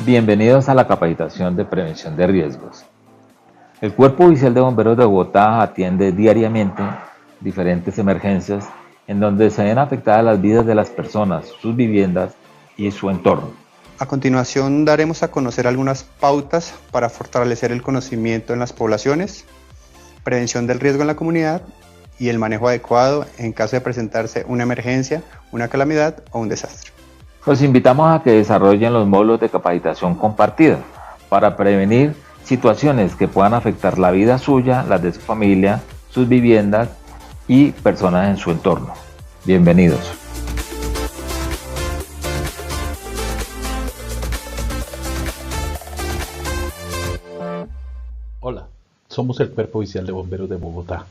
Bienvenidos a la capacitación de prevención de riesgos. El Cuerpo Oficial de Bomberos de Bogotá atiende diariamente diferentes emergencias en donde se ven afectadas las vidas de las personas, sus viviendas y su entorno. A continuación daremos a conocer algunas pautas para fortalecer el conocimiento en las poblaciones, prevención del riesgo en la comunidad y el manejo adecuado en caso de presentarse una emergencia, una calamidad o un desastre. Los invitamos a que desarrollen los módulos de capacitación compartida para prevenir situaciones que puedan afectar la vida suya, las de su familia, sus viviendas y personas en su entorno. Bienvenidos. Hola, somos el Cuerpo Oficial de Bomberos de Bogotá.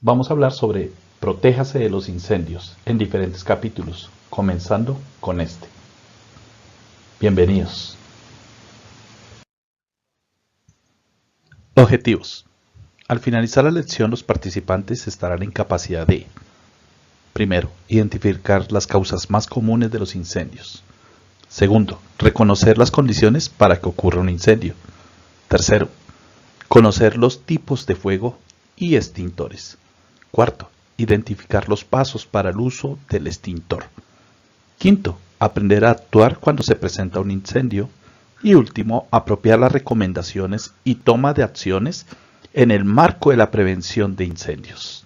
Vamos a hablar sobre protéjase de los incendios en diferentes capítulos, comenzando con este. Bienvenidos. Objetivos. Al finalizar la lección, los participantes estarán en capacidad de: primero, identificar las causas más comunes de los incendios. Segundo, reconocer las condiciones para que ocurra un incendio. Tercero, conocer los tipos de fuego y extintores. Cuarto, identificar los pasos para el uso del extintor. Quinto, aprender a actuar cuando se presenta un incendio. Y último, apropiar las recomendaciones y toma de acciones en el marco de la prevención de incendios.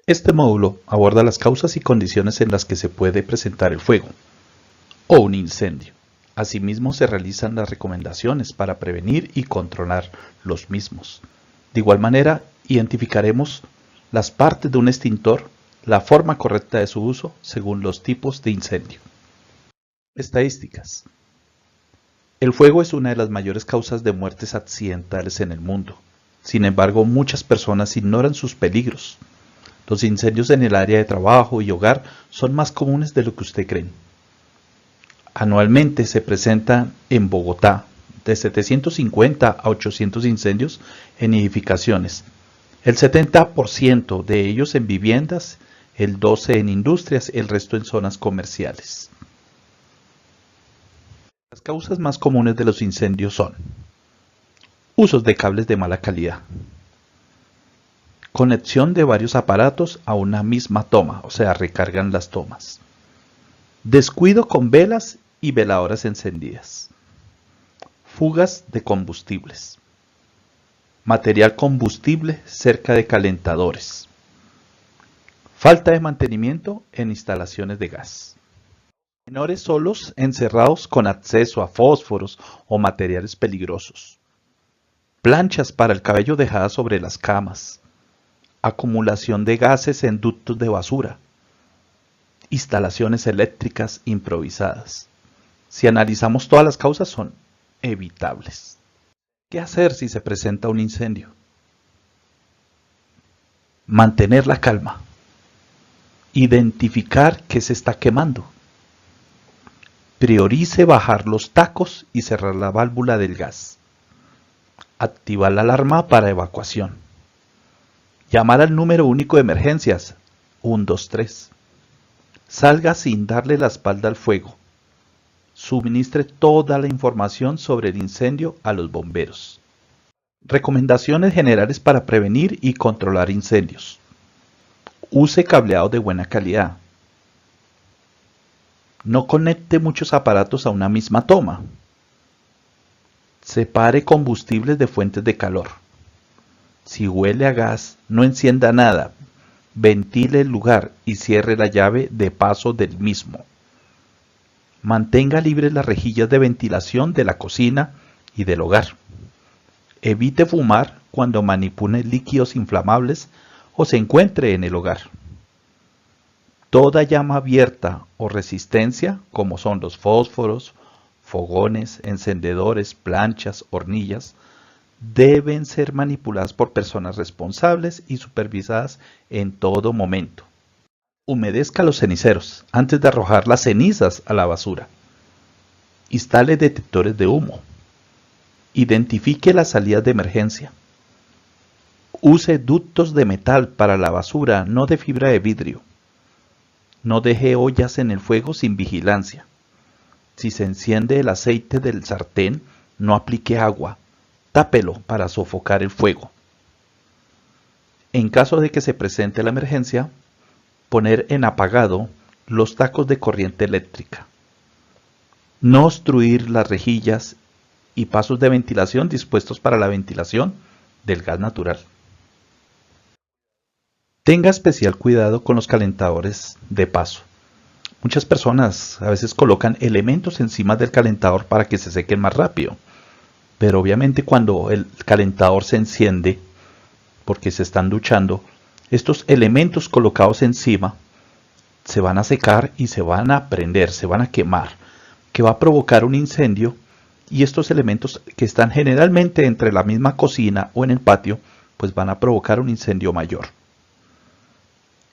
Este módulo aborda las causas y condiciones en las que se puede presentar el fuego o un incendio. Asimismo, se realizan las recomendaciones para prevenir y controlar los mismos. De igual manera, identificaremos las partes de un extintor, la forma correcta de su uso según los tipos de incendio. Estadísticas. El fuego es una de las mayores causas de muertes accidentales en el mundo. Sin embargo, muchas personas ignoran sus peligros. Los incendios en el área de trabajo y hogar son más comunes de lo que usted cree. Anualmente se presentan en Bogotá de 750 a 800 incendios en edificaciones, el 70% de ellos en viviendas, el 12% en industrias, el resto en zonas comerciales. Las causas más comunes de los incendios son: usos de cables de mala calidad, conexión de varios aparatos a una misma toma, o sea, recargan las tomas, descuido con velas y veladoras encendidas, fugas de combustibles, material combustible cerca de calentadores, falta de mantenimiento en instalaciones de gas, menores solos encerrados con acceso a fósforos o materiales peligrosos, planchas para el cabello dejadas sobre las camas, acumulación de gases en ductos de basura, instalaciones eléctricas improvisadas. Si analizamos todas las causas, son evitables. ¿Qué hacer si se presenta un incendio? Mantener la calma. Identificar qué se está quemando. Priorice bajar los tacos y cerrar la válvula del gas. Activar la alarma para evacuación. Llamar al número único de emergencias, 123. Salga sin darle la espalda al fuego. Suministre toda la información sobre el incendio a los bomberos. Recomendaciones generales para prevenir y controlar incendios. Use cableado de buena calidad. No conecte muchos aparatos a una misma toma. Separe combustibles de fuentes de calor. Si huele a gas, no encienda nada. Ventile el lugar y cierre la llave de paso del mismo. Mantenga libres las rejillas de ventilación de la cocina y del hogar. Evite fumar cuando manipule líquidos inflamables o se encuentre en el hogar. Toda llama abierta o resistencia, como son los fósforos, fogones, encendedores, planchas, hornillas, deben ser manipuladas por personas responsables y supervisadas en todo momento. Humedezca los ceniceros antes de arrojar las cenizas a la basura. Instale detectores de humo. Identifique las salidas de emergencia. Use ductos de metal para la basura, no de fibra de vidrio. No deje ollas en el fuego sin vigilancia. Si se enciende el aceite del sartén, no aplique agua. Tápelo para sofocar el fuego. En caso de que se presente la emergencia, poner en apagado los tacos de corriente eléctrica. No obstruir las rejillas y pasos de ventilación dispuestos para la ventilación del gas natural. Tenga especial cuidado con los calentadores de paso. Muchas personas a veces colocan elementos encima del calentador para que se sequen más rápido. Pero obviamente cuando el calentador se enciende, porque se están duchando, estos elementos colocados encima se van a secar y se van a prender, se van a quemar, que va a provocar un incendio, y estos elementos que están generalmente entre la misma cocina o en el patio, pues van a provocar un incendio mayor.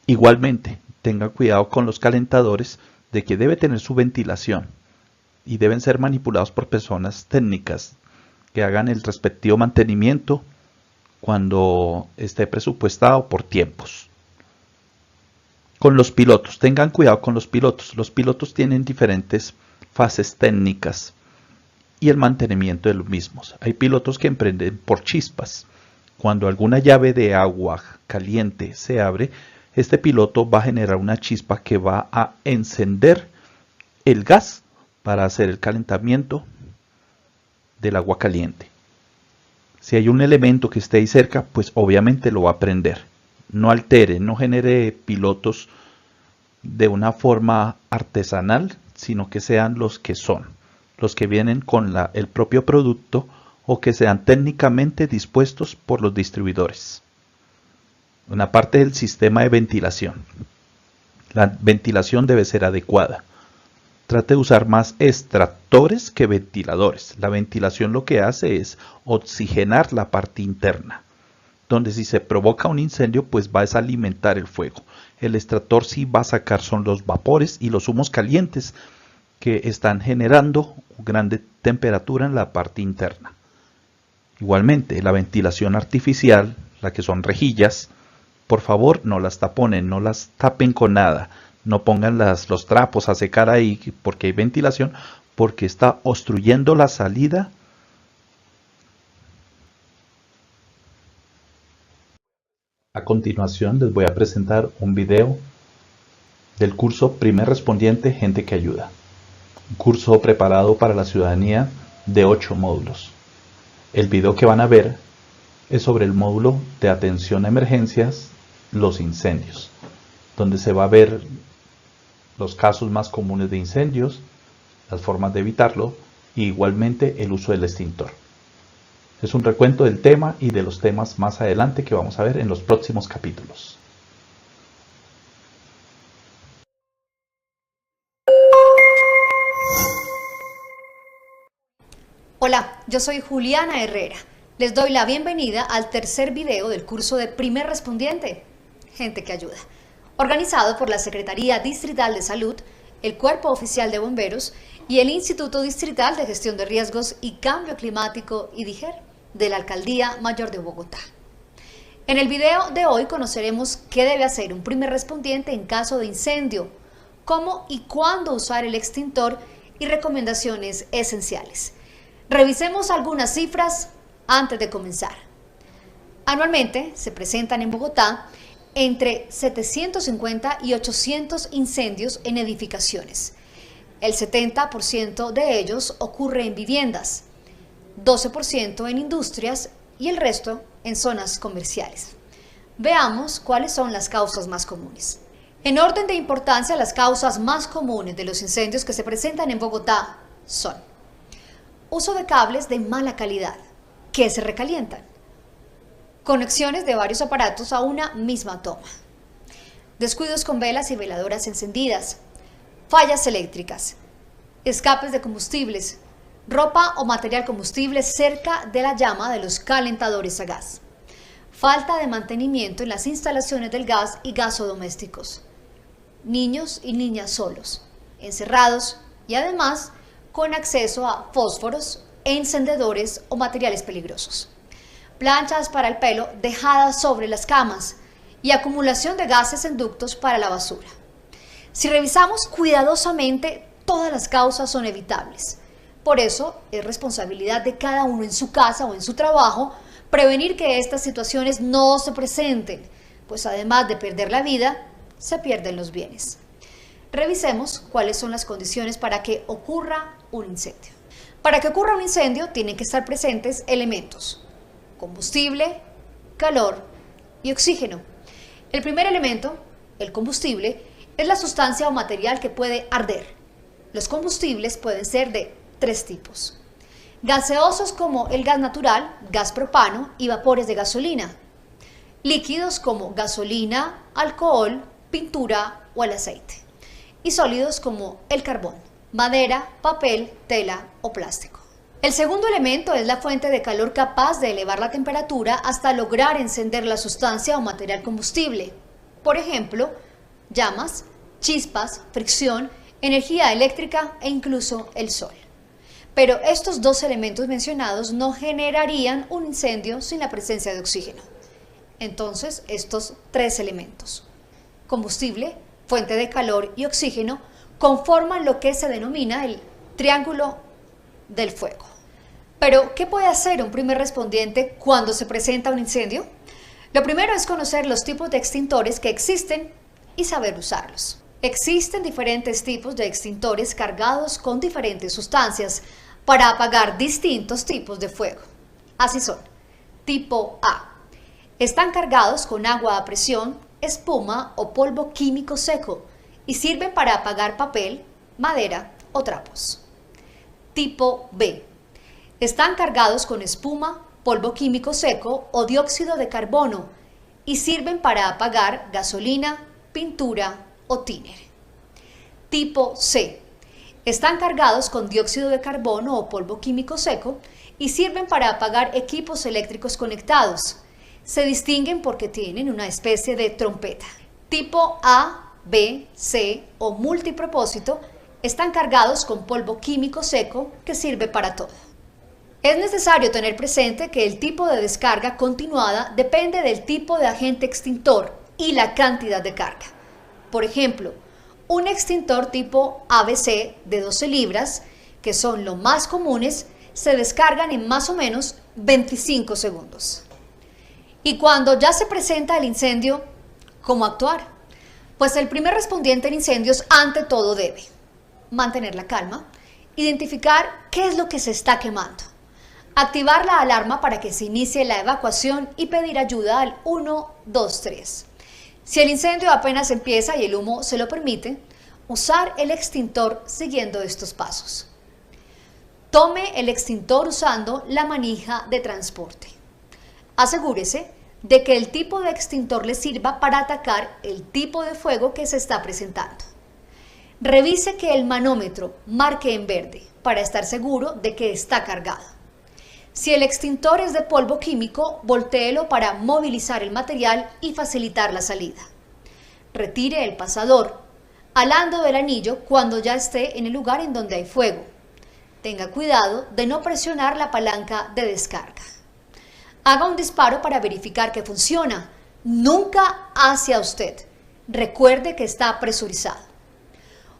Igualmente, tenga cuidado con los calentadores de que debe tener su ventilación y deben ser manipulados por personas técnicas que hagan el respectivo mantenimiento cuando esté presupuestado por tiempos. Con los pilotos, tengan cuidado con los pilotos. Los pilotos tienen diferentes fases técnicas y el mantenimiento de los mismos. Hay pilotos que emprenden por chispas. Cuando alguna llave de agua caliente se abre, este piloto va a generar una chispa que va a encender el gas para hacer el calentamiento del agua caliente. Si hay un elemento que esté ahí cerca, pues obviamente lo va a prender. No altere, no genere pilotos de una forma artesanal, sino que sean los que son, los que vienen con el propio producto o que sean técnicamente dispuestos por los distribuidores. Una parte del sistema de ventilación. La ventilación debe ser adecuada. Trate de usar más extractores que ventiladores. La ventilación lo que hace es oxigenar la parte interna, donde si se provoca un incendio, pues va a alimentar el fuego. El extractor sí va a sacar son los vapores y los humos calientes que están generando grande temperatura en la parte interna. Igualmente, la ventilación artificial, la que son rejillas, por favor no las taponen, no las tapen con nada. No pongan los trapos a secar ahí porque hay ventilación, porque está obstruyendo la salida. A continuación les voy a presentar un video del curso Primer Respondiente Gente que Ayuda. Un curso preparado para la ciudadanía de 8 módulos. El video que van a ver es sobre el módulo de atención a emergencias, los incendios, donde se va a ver los casos más comunes de incendios, las formas de evitarlo y igualmente el uso del extintor. Es un recuento del tema y de los temas más adelante que vamos a ver en los próximos capítulos. Hola, yo soy Juliana Herrera. Les doy la bienvenida al tercer video del curso de Primer Respondiente, Gente que Ayuda, organizado por la Secretaría Distrital de Salud, el Cuerpo Oficial de Bomberos y el Instituto Distrital de Gestión de Riesgos y Cambio Climático IDIGER de la Alcaldía Mayor de Bogotá. En el video de hoy conoceremos qué debe hacer un primer respondiente en caso de incendio, cómo y cuándo usar el extintor y recomendaciones esenciales. Revisemos algunas cifras antes de comenzar. Anualmente se presentan en Bogotá entre 750 y 800 incendios en edificaciones. El 70% de ellos ocurre en viviendas, 12% en industrias y el resto en zonas comerciales. Veamos cuáles son las causas más comunes. En orden de importancia, las causas más comunes de los incendios que se presentan en Bogotá son: uso de cables de mala calidad, que se recalientan; conexiones de varios aparatos a una misma toma; descuidos con velas y veladoras encendidas; fallas eléctricas; escapes de combustibles; ropa o material combustible cerca de la llama de los calentadores a gas; falta de mantenimiento en las instalaciones del gas y gasodomésticos; niños y niñas solos, encerrados y además con acceso a fósforos, encendedores o materiales peligrosos; planchas para el pelo dejadas sobre las camas y acumulación de gases en ductos para la basura; Si revisamos cuidadosamente, todas las causas son evitables. Por eso es responsabilidad de cada uno en su casa o en su trabajo prevenir que estas situaciones no se presenten, pues además de perder la vida, se pierden los bienes. Revisemos cuáles son las condiciones para que ocurra un incendio. Para que ocurra un incendio tienen que estar presentes elementos: combustible, calor y oxígeno. El primer elemento, el combustible, es la sustancia o material que puede arder. Los combustibles pueden ser de 3 tipos: gaseosos como el gas natural, gas propano y vapores de gasolina; líquidos como gasolina, alcohol, pintura o el aceite; y sólidos como el carbón, madera, papel, tela o plástico. El segundo elemento es la fuente de calor capaz de elevar la temperatura hasta lograr encender la sustancia o material combustible. Por ejemplo, llamas, chispas, fricción, energía eléctrica e incluso el sol. Pero estos 2 elementos mencionados no generarían un incendio sin la presencia de oxígeno. Entonces, estos 3 elementos, combustible, fuente de calor y oxígeno, conforman lo que se denomina el triángulo del fuego. Pero, ¿qué puede hacer un primer respondiente cuando se presenta un incendio? Lo primero es conocer los tipos de extintores que existen y saber usarlos. Existen diferentes tipos de extintores cargados con diferentes sustancias para apagar distintos tipos de fuego. Así son: tipo A. Están cargados con agua a presión, espuma o polvo químico seco y sirven para apagar papel, madera o trapos. Tipo B. Están cargados con espuma, polvo químico seco o dióxido de carbono y sirven para apagar gasolina, pintura o tiner. Tipo C. Están cargados con dióxido de carbono o polvo químico seco y sirven para apagar equipos eléctricos conectados. Se distinguen porque tienen una especie de trompeta. Tipo A, B, C o multipropósito están cargados con polvo químico seco que sirve para todo. Es necesario tener presente que el tipo de descarga continuada depende del tipo de agente extintor y la cantidad de carga. Por ejemplo, un extintor tipo ABC de 12 libras, que son los más comunes, se descargan en más o menos 25 segundos. Y cuando ya se presenta el incendio, ¿cómo actuar? Pues el primer respondiente en incendios ante todo debe mantener la calma, identificar qué es lo que se está quemando, activar la alarma para que se inicie la evacuación y pedir ayuda al 123. Si el incendio apenas empieza y el humo se lo permite, usar el extintor siguiendo estos pasos. Tome el extintor usando la manija de transporte. Asegúrese de que el tipo de extintor le sirva para atacar el tipo de fuego que se está presentando. Revise que el manómetro marque en verde para estar seguro de que está cargado. Si el extintor es de polvo químico, voltéelo para movilizar el material y facilitar la salida. Retire el pasador, alando del anillo cuando ya esté en el lugar en donde hay fuego. Tenga cuidado de no presionar la palanca de descarga. Haga un disparo para verificar que funciona, nunca hacia usted. Recuerde que está presurizado.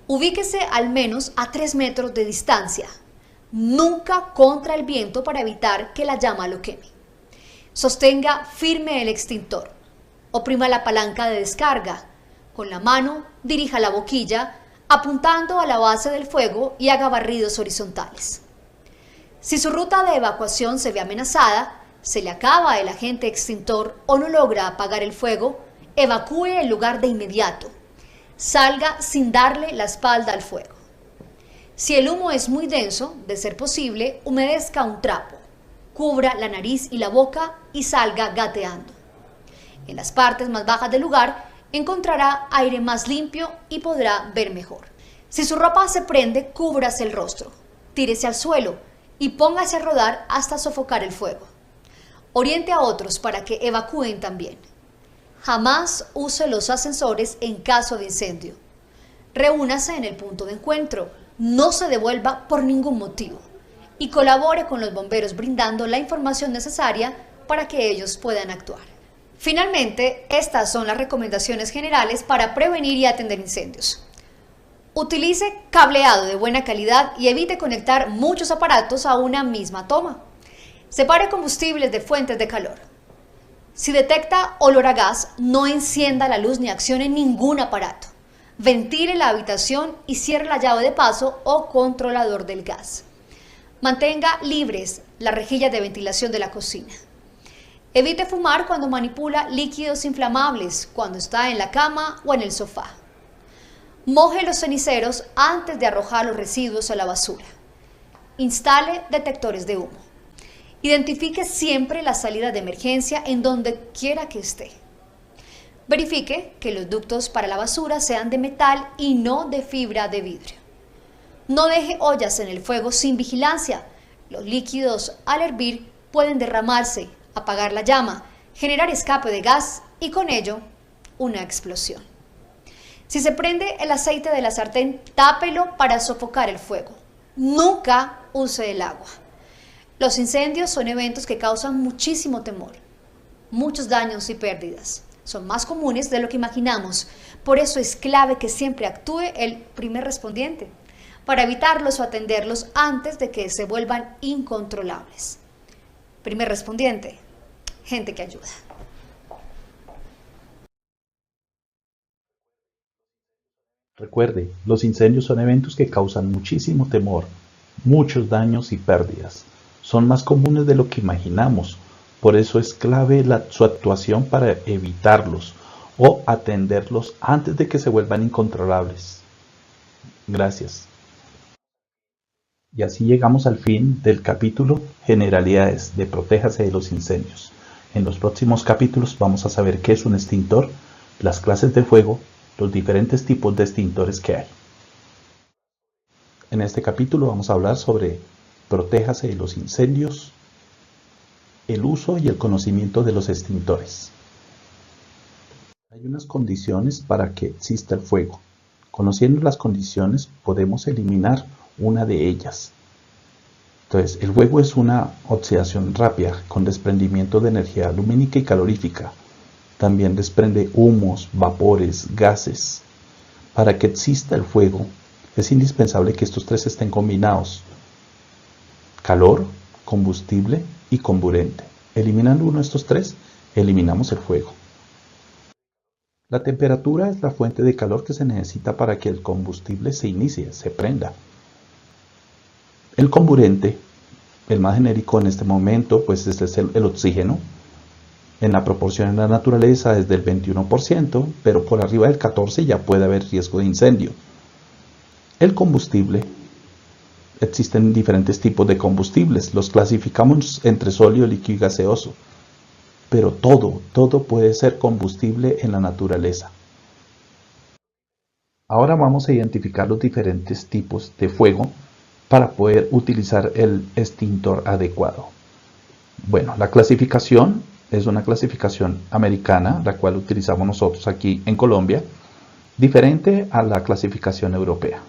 Ubíquese al menos a 3 metros de distancia. Nunca contra el viento para evitar que la llama lo queme. Sostenga firme el extintor. Oprima la palanca de descarga. Con la mano dirija la boquilla apuntando a la base del fuego y haga barridos horizontales. Si su ruta de evacuación se ve amenazada, se le acaba el agente extintor o no logra apagar el fuego, evacúe el lugar de inmediato. Salga sin darle la espalda al fuego. Si el humo es muy denso, de ser posible, humedezca un trapo, cubra la nariz y la boca y salga gateando. En las partes más bajas del lugar encontrará aire más limpio y podrá ver mejor. Si su ropa se prende, cúbrase el rostro, tírese al suelo y póngase a rodar hasta sofocar el fuego. Oriente a otros para que evacúen también. Jamás use los ascensores en caso de incendio. Reúnase en el punto de encuentro, no se devuelva por ningún motivo y colabore con los bomberos brindando la información necesaria para que ellos puedan actuar. Finalmente, estas son las recomendaciones generales para prevenir y atender incendios. Utilice cableado de buena calidad y evite conectar muchos aparatos a una misma toma. Separe combustibles de fuentes de calor. Si detecta olor a gas, no encienda la luz ni accione ningún aparato. Ventile la habitación y cierre la llave de paso o controlador del gas. Mantenga libres las rejillas de ventilación de la cocina. Evite fumar cuando manipula líquidos inflamables, cuando está en la cama o en el sofá. Moje los ceniceros antes de arrojar los residuos a la basura. Instale detectores de humo. Identifique siempre la salida de emergencia en donde quiera que esté. Verifique que los ductos para la basura sean de metal y no de fibra de vidrio. No deje ollas en el fuego sin vigilancia. Los líquidos al hervir pueden derramarse, apagar la llama, generar escape de gas y con ello una explosión. Si se prende el aceite de la sartén, tápelo para sofocar el fuego. Nunca use el agua. Los incendios son eventos que causan muchísimo temor, muchos daños y pérdidas. Son más comunes de lo que imaginamos. Por eso es clave que siempre actúe el primer respondiente, para evitarlos o atenderlos antes de que se vuelvan incontrolables. Primer respondiente, gente que ayuda. Recuerde, los incendios son eventos que causan muchísimo temor, muchos daños y pérdidas. Son más comunes de lo que imaginamos, por eso es clave su actuación para evitarlos o atenderlos antes de que se vuelvan incontrolables. Gracias. Y así llegamos al fin del capítulo Generalidades de Protéjase de los incendios. En los próximos capítulos vamos a saber qué es un extintor, las clases de fuego, los diferentes tipos de extintores que hay. En este capítulo vamos a hablar sobre protéjase de los incendios, el uso y el conocimiento de los extintores. Hay unas condiciones para que exista el fuego. Conociendo las condiciones podemos eliminar una de ellas. Entonces, el fuego es una oxidación rápida con desprendimiento de energía lumínica y calorífica. También desprende humos, vapores, gases. Para que exista el fuego, es indispensable que estos tres estén combinados: calor, combustible y comburente. Eliminando uno de estos tres, eliminamos el fuego. La temperatura es la fuente de calor que se necesita para que el combustible se inicie, se prenda. El comburente, el más genérico en este momento, pues este es el oxígeno. En la proporción en la naturaleza es del 21%, pero por arriba del 14% ya puede haber riesgo de incendio. El combustible, existen diferentes tipos de combustibles, los clasificamos entre sólido, líquido y gaseoso, pero todo puede ser combustible en la naturaleza. Ahora vamos a identificar los diferentes tipos de fuego para poder utilizar el extintor adecuado. Bueno, la clasificación es una clasificación americana, la cual utilizamos nosotros aquí en Colombia, diferente a la clasificación europea.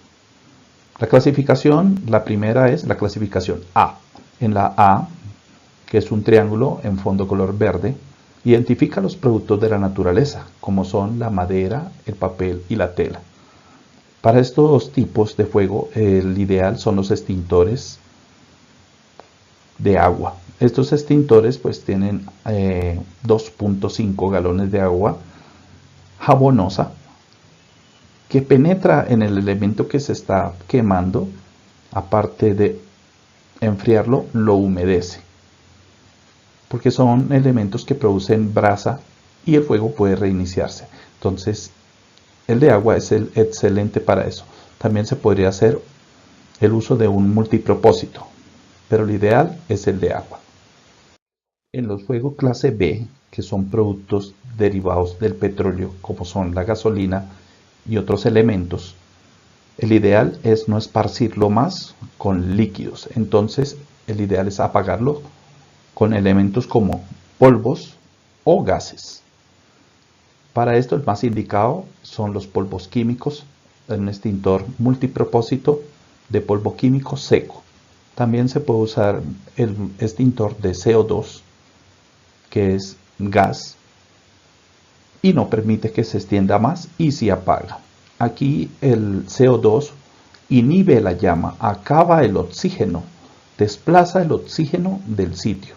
La clasificación, la primera es la clasificación A. En la A, que es un triángulo en fondo color verde, identifica los productos de la naturaleza, como son la madera, el papel y la tela. Para estos tipos de fuego, el ideal son los extintores de agua. Estos extintores pues tienen 2.5 galones de agua jabonosa que penetra en el elemento que se está quemando. Aparte de enfriarlo, lo humedece, porque son elementos que producen brasa y el fuego puede reiniciarse. Entonces el de agua es excelente para eso. También se podría hacer el uso de un multipropósito, pero lo ideal es el de agua. En los fuegos clase B, que son productos derivados del petróleo, como son la gasolina y otros elementos, el ideal es no esparcirlo más con líquidos. Entonces el ideal es apagarlo con elementos como polvos o gases. Para esto el más indicado son los polvos químicos, un extintor multipropósito de polvo químico seco. También se puede usar el extintor de CO2, que es gas y no permite que se extienda más y sí apaga. Aquí el CO2 inhibe la llama, acaba el oxígeno, desplaza el oxígeno del sitio.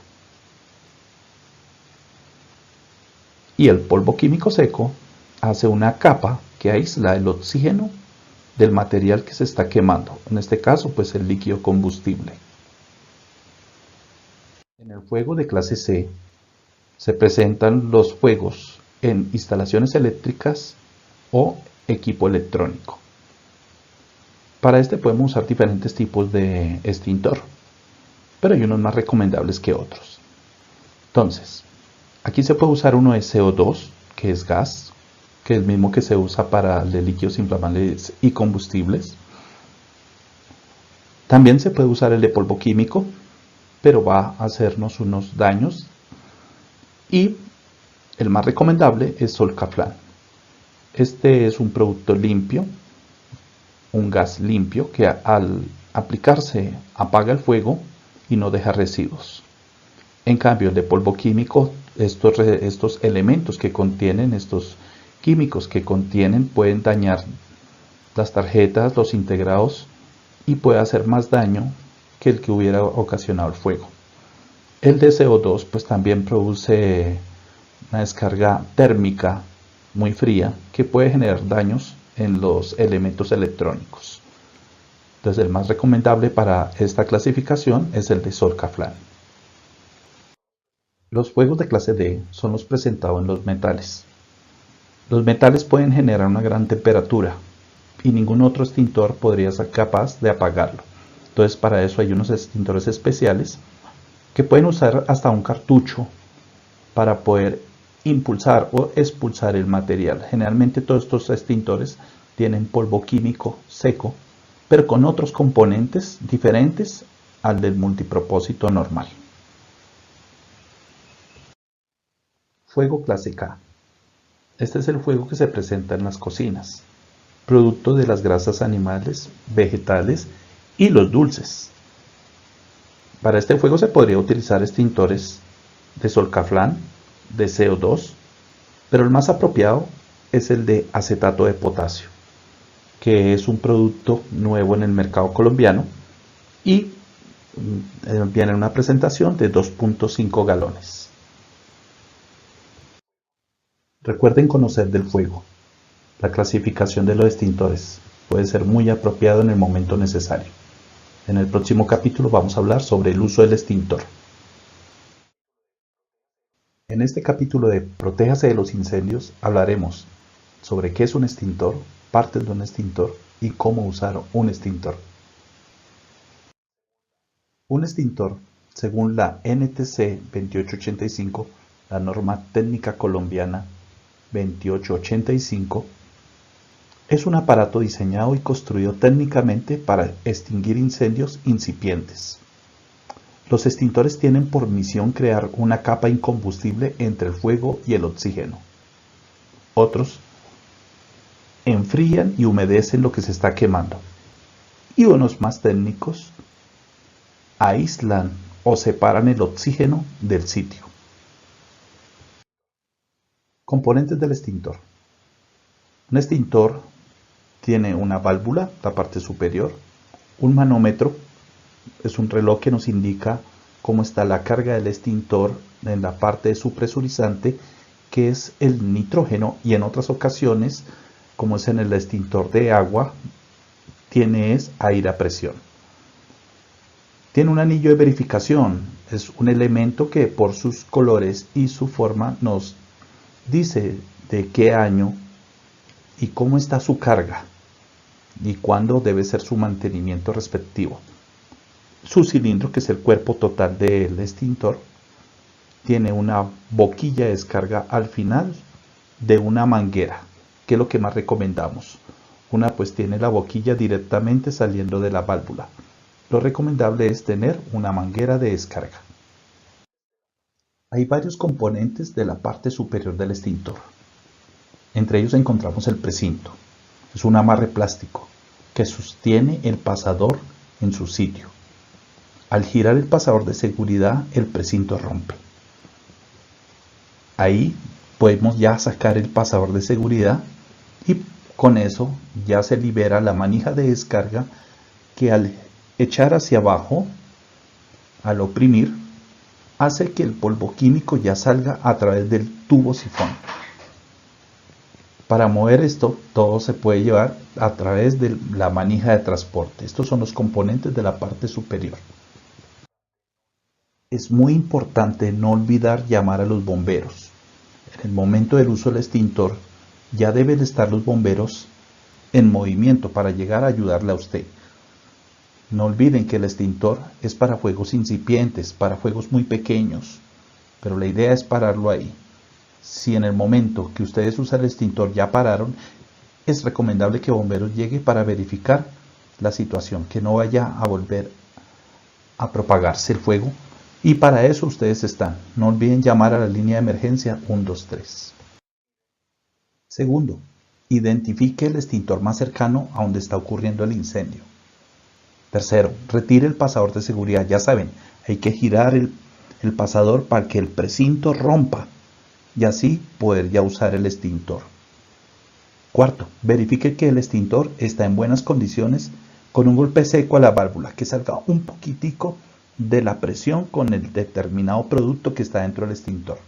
Y el polvo químico seco hace una capa que aísla el oxígeno del material que se está quemando, en este caso pues el líquido combustible. En el fuego de clase C se presentan los fuegos en instalaciones eléctricas o equipo electrónico. Para este podemos usar diferentes tipos de extintor, pero hay unos más recomendables que otros. Entonces, aquí se puede usar uno de CO2, que es gas, que es el mismo que se usa para de líquidos inflamables y combustibles. También se puede usar el de polvo químico, pero va a hacernos unos daños. Y el más recomendable es Solcaflan. Este es un producto limpio, un gas limpio que al aplicarse apaga el fuego y no deja residuos. En cambio, el de polvo químico, estos elementos que contienen, estos químicos que contienen, pueden dañar las tarjetas, los integrados y puede hacer más daño que el que hubiera ocasionado el fuego. El de CO2 pues también produce una descarga térmica muy fría que puede generar daños en los elementos electrónicos. Entonces el más recomendable para esta clasificación es el de Solcaflan. Los fuegos de clase D son los presentados en los metales. Los metales pueden generar una gran temperatura y ningún otro extintor podría ser capaz de apagarlo. Entonces para eso hay unos extintores especiales que pueden usar hasta un cartucho para poder impulsar o expulsar el material. Generalmente todos estos extintores tienen polvo químico seco, pero con otros componentes diferentes al del multipropósito normal. Fuego clase K. Este es el fuego que se presenta en las cocinas, producto de las grasas animales, vegetales y los dulces. Para este fuego se podría utilizar extintores de Solcaflan, de CO2, pero el más apropiado es el de acetato de potasio, que es un producto nuevo en el mercado colombiano y viene en una presentación de 2.5 galones. Recuerden conocer del fuego. La clasificación de los extintores puede ser muy apropiado en el momento necesario. En el próximo capítulo vamos a hablar sobre el uso del extintor. En este capítulo de Protéjase de los incendios hablaremos sobre qué es un extintor, partes de un extintor y cómo usar un extintor. Un extintor, según la NTC 2885, la norma técnica colombiana 2885, es un aparato diseñado y construido técnicamente para extinguir incendios incipientes. Los extintores tienen por misión crear una capa incombustible entre el fuego y el oxígeno. Otros enfrían y humedecen lo que se está quemando. Y unos más técnicos aíslan o separan el oxígeno del sitio. Componentes del extintor. Un extintor tiene una válvula, la parte superior, un manómetro, es un reloj que nos indica cómo está la carga del extintor en la parte de su presurizante, que es el nitrógeno, y en otras ocasiones, como es en el extintor de agua, tiene aire a presión. Tiene un anillo de verificación, es un elemento que por sus colores y su forma nos dice de qué año y cómo está su carga y cuándo debe ser su mantenimiento respectivo. Su cilindro, que es el cuerpo total del extintor, tiene una boquilla de descarga al final de una manguera, que es lo que más recomendamos. Una pues tiene la boquilla directamente saliendo de la válvula. Lo recomendable es tener una manguera de descarga. Hay varios componentes de la parte superior del extintor. Entre ellos encontramos el precinto. Es un amarre plástico que sostiene el pasador en su sitio. Al girar el pasador de seguridad, el precinto rompe. Ahí podemos ya sacar el pasador de seguridad y Con eso ya se libera la manija de descarga que al echar hacia abajo, al oprimir, hace que el polvo químico ya salga a través del tubo sifón. Para mover esto, todo se puede llevar a través de la manija de transporte. Estos son los componentes de la parte superior. Es muy importante no olvidar llamar a los bomberos. En el momento del uso del extintor, ya deben estar los bomberos en movimiento para llegar a ayudarle a usted. No olviden que el extintor es para fuegos incipientes, para fuegos muy pequeños, pero la idea es pararlo ahí. Si en el momento que ustedes usan el extintor ya pararon, es recomendable que bomberos llegue para verificar la situación, que no vaya a volver a propagarse el fuego. Y para eso ustedes están. No olviden llamar a la línea de emergencia 123. Segundo, identifique el extintor más cercano a donde está ocurriendo el incendio. Tercero, retire el pasador de seguridad. Ya saben, hay que girar el pasador para que el precinto rompa y así poder ya usar el extintor. Cuarto, verifique que el extintor está en buenas condiciones con un golpe seco a la válvula, que salga un poquitico de la presión con el determinado producto que está dentro del extintor.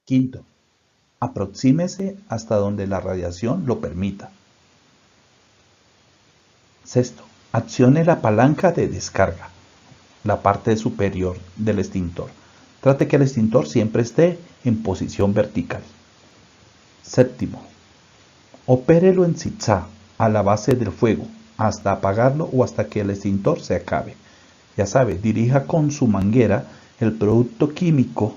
Quinto, aproxímese hasta donde la radiación lo permita. Sexto, accione la palanca de descarga, la parte superior del extintor. Trate que el extintor siempre esté en posición vertical. Séptimo, opérelo en zigzag a la base del fuego hasta apagarlo o hasta que el extintor se acabe. Ya sabe, dirija con su manguera el producto químico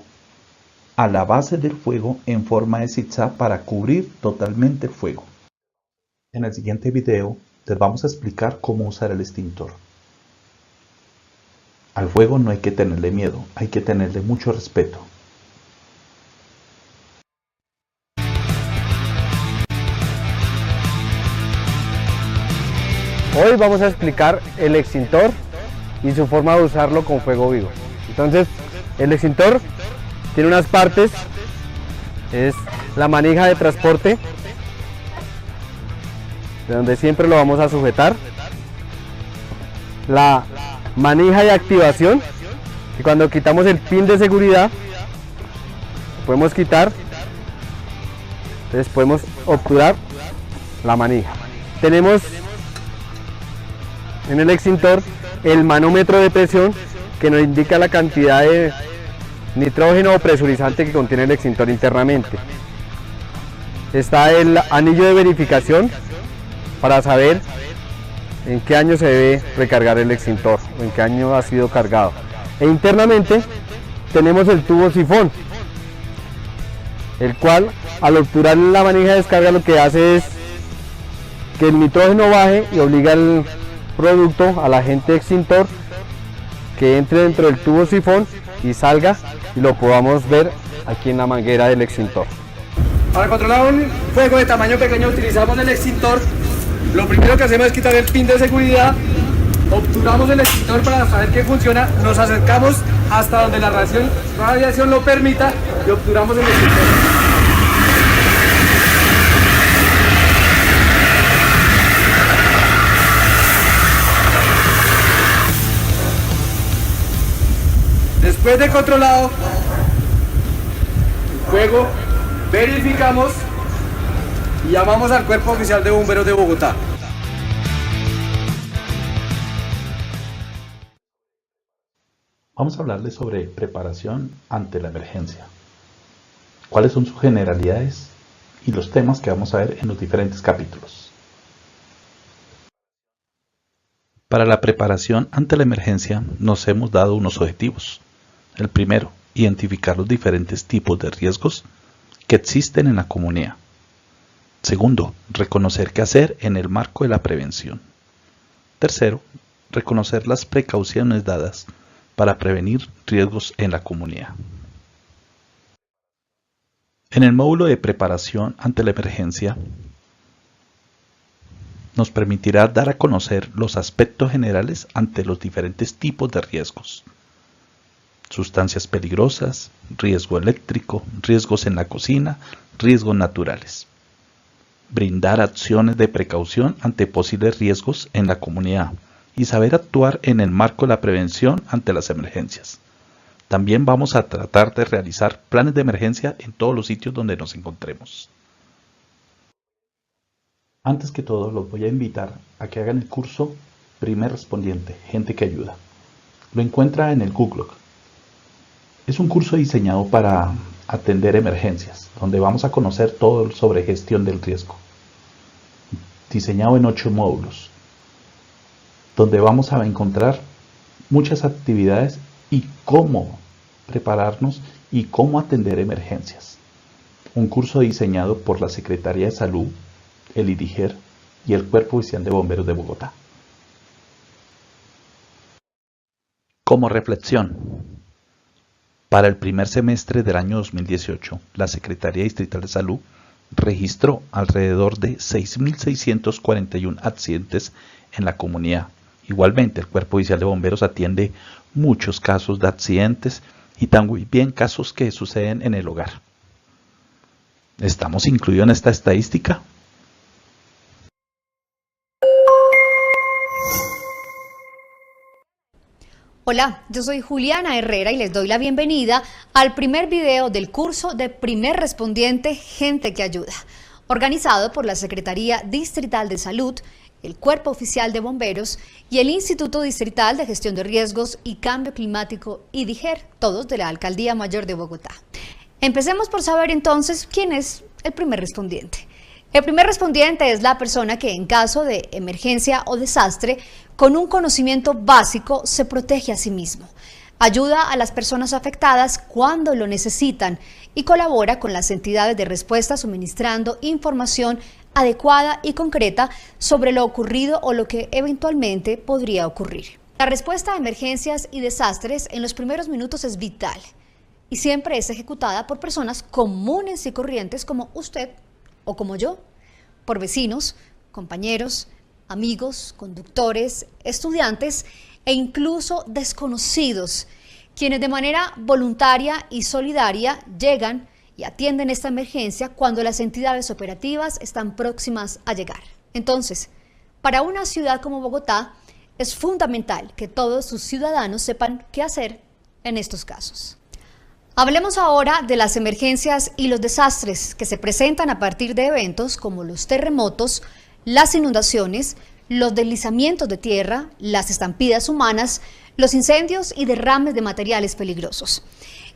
a la base del fuego en forma de zigzag para cubrir totalmente el fuego. En el siguiente video les vamos a explicar cómo usar el extintor. Al fuego no hay que tenerle miedo, hay que tenerle mucho respeto. Hoy vamos a explicar el extintor y su forma de usarlo con fuego vivo. Entonces, el extintor tiene unas partes, es la manija de transporte, de donde siempre lo vamos a sujetar, la manija de activación, y cuando quitamos el pin de seguridad, lo podemos quitar, entonces podemos obturar la manija. Tenemos en el extintor el manómetro de presión que nos indica la cantidad de nitrógeno o presurizante que contiene el extintor internamente. Está el anillo de verificación para saber en qué año se debe recargar el extintor o en qué año ha sido cargado. E internamente tenemos el tubo sifón, el cual al obturar la manija de descarga lo que hace es que el nitrógeno baje y obliga al producto, al agente extintor, que entre dentro del tubo sifón y salga y lo podamos ver aquí en la manguera del extintor. Para controlar un fuego de tamaño pequeño utilizamos el extintor. Lo primero que hacemos es quitar el pin de seguridad, obturamos el extintor para saber que funciona, nos acercamos hasta donde la radiación lo permita y obturamos el extintor. Después de controlado el fuego, verificamos y llamamos al Cuerpo Oficial de Bomberos de Bogotá. Vamos a hablarles sobre preparación ante la emergencia. ¿Cuáles son sus generalidades y los temas que vamos a ver en los diferentes capítulos? Para la preparación ante la emergencia nos hemos dado unos objetivos. El primero, identificar los diferentes tipos de riesgos que existen en la comunidad. Segundo, reconocer qué hacer en el marco de la prevención. Tercero, reconocer las precauciones dadas para prevenir riesgos en la comunidad. En el módulo de preparación ante la emergencia, nos permitirá dar a conocer los aspectos generales ante los diferentes tipos de riesgos. Sustancias peligrosas, riesgo eléctrico, riesgos en la cocina, riesgos naturales. brindar acciones de precaución ante posibles riesgos en la comunidad y saber actuar en el marco de la prevención ante las emergencias. También vamos a tratar de realizar planes de emergencia en todos los sitios donde nos encontremos. Antes que todo, los voy a invitar a que hagan el curso Primer Respondiente, Gente que Ayuda. Lo encuentra en el Google. Es un curso diseñado para atender emergencias, donde vamos a conocer todo sobre gestión del riesgo. Diseñado en 8 módulos, donde vamos a encontrar muchas actividades y cómo prepararnos y cómo atender emergencias. Un curso diseñado por la Secretaría de Salud, el IDIGER y el Cuerpo Oficial de Bomberos de Bogotá. Como reflexión, para el primer semestre del año 2018, la Secretaría Distrital de Salud registró alrededor de 6.641 accidentes en la comunidad. Igualmente, el Cuerpo Oficial de Bomberos atiende muchos casos de accidentes y también casos que suceden en el hogar. ¿Estamos incluidos en esta estadística? Hola, yo soy Juliana Herrera y les doy la bienvenida al primer video del curso de Primer Respondiente Gente que Ayuda, organizado por la Secretaría Distrital de Salud, el Cuerpo Oficial de Bomberos y el Instituto Distrital de Gestión de Riesgos y Cambio Climático IDIGER, todos de la Alcaldía Mayor de Bogotá. Empecemos por saber entonces quién es el primer respondiente. El primer respondiente es la persona que en caso de emergencia o desastre, con un conocimiento básico, se protege a sí mismo, ayuda a las personas afectadas cuando lo necesitan y colabora con las entidades de respuesta suministrando información adecuada y concreta sobre lo ocurrido o lo que eventualmente podría ocurrir. La respuesta a emergencias y desastres en los primeros minutos es vital y siempre es ejecutada por personas comunes y corrientes como usted o como yo, por vecinos, compañeros, amigos, conductores, estudiantes e incluso desconocidos, quienes de manera voluntaria y solidaria llegan y atienden esta emergencia cuando las entidades operativas están próximas a llegar. Entonces, para una ciudad como Bogotá, es fundamental que todos sus ciudadanos sepan qué hacer en estos casos. Hablemos ahora de las emergencias y los desastres que se presentan a partir de eventos como los terremotos, las inundaciones, los deslizamientos de tierra, las estampidas humanas, los incendios y derrames de materiales peligrosos.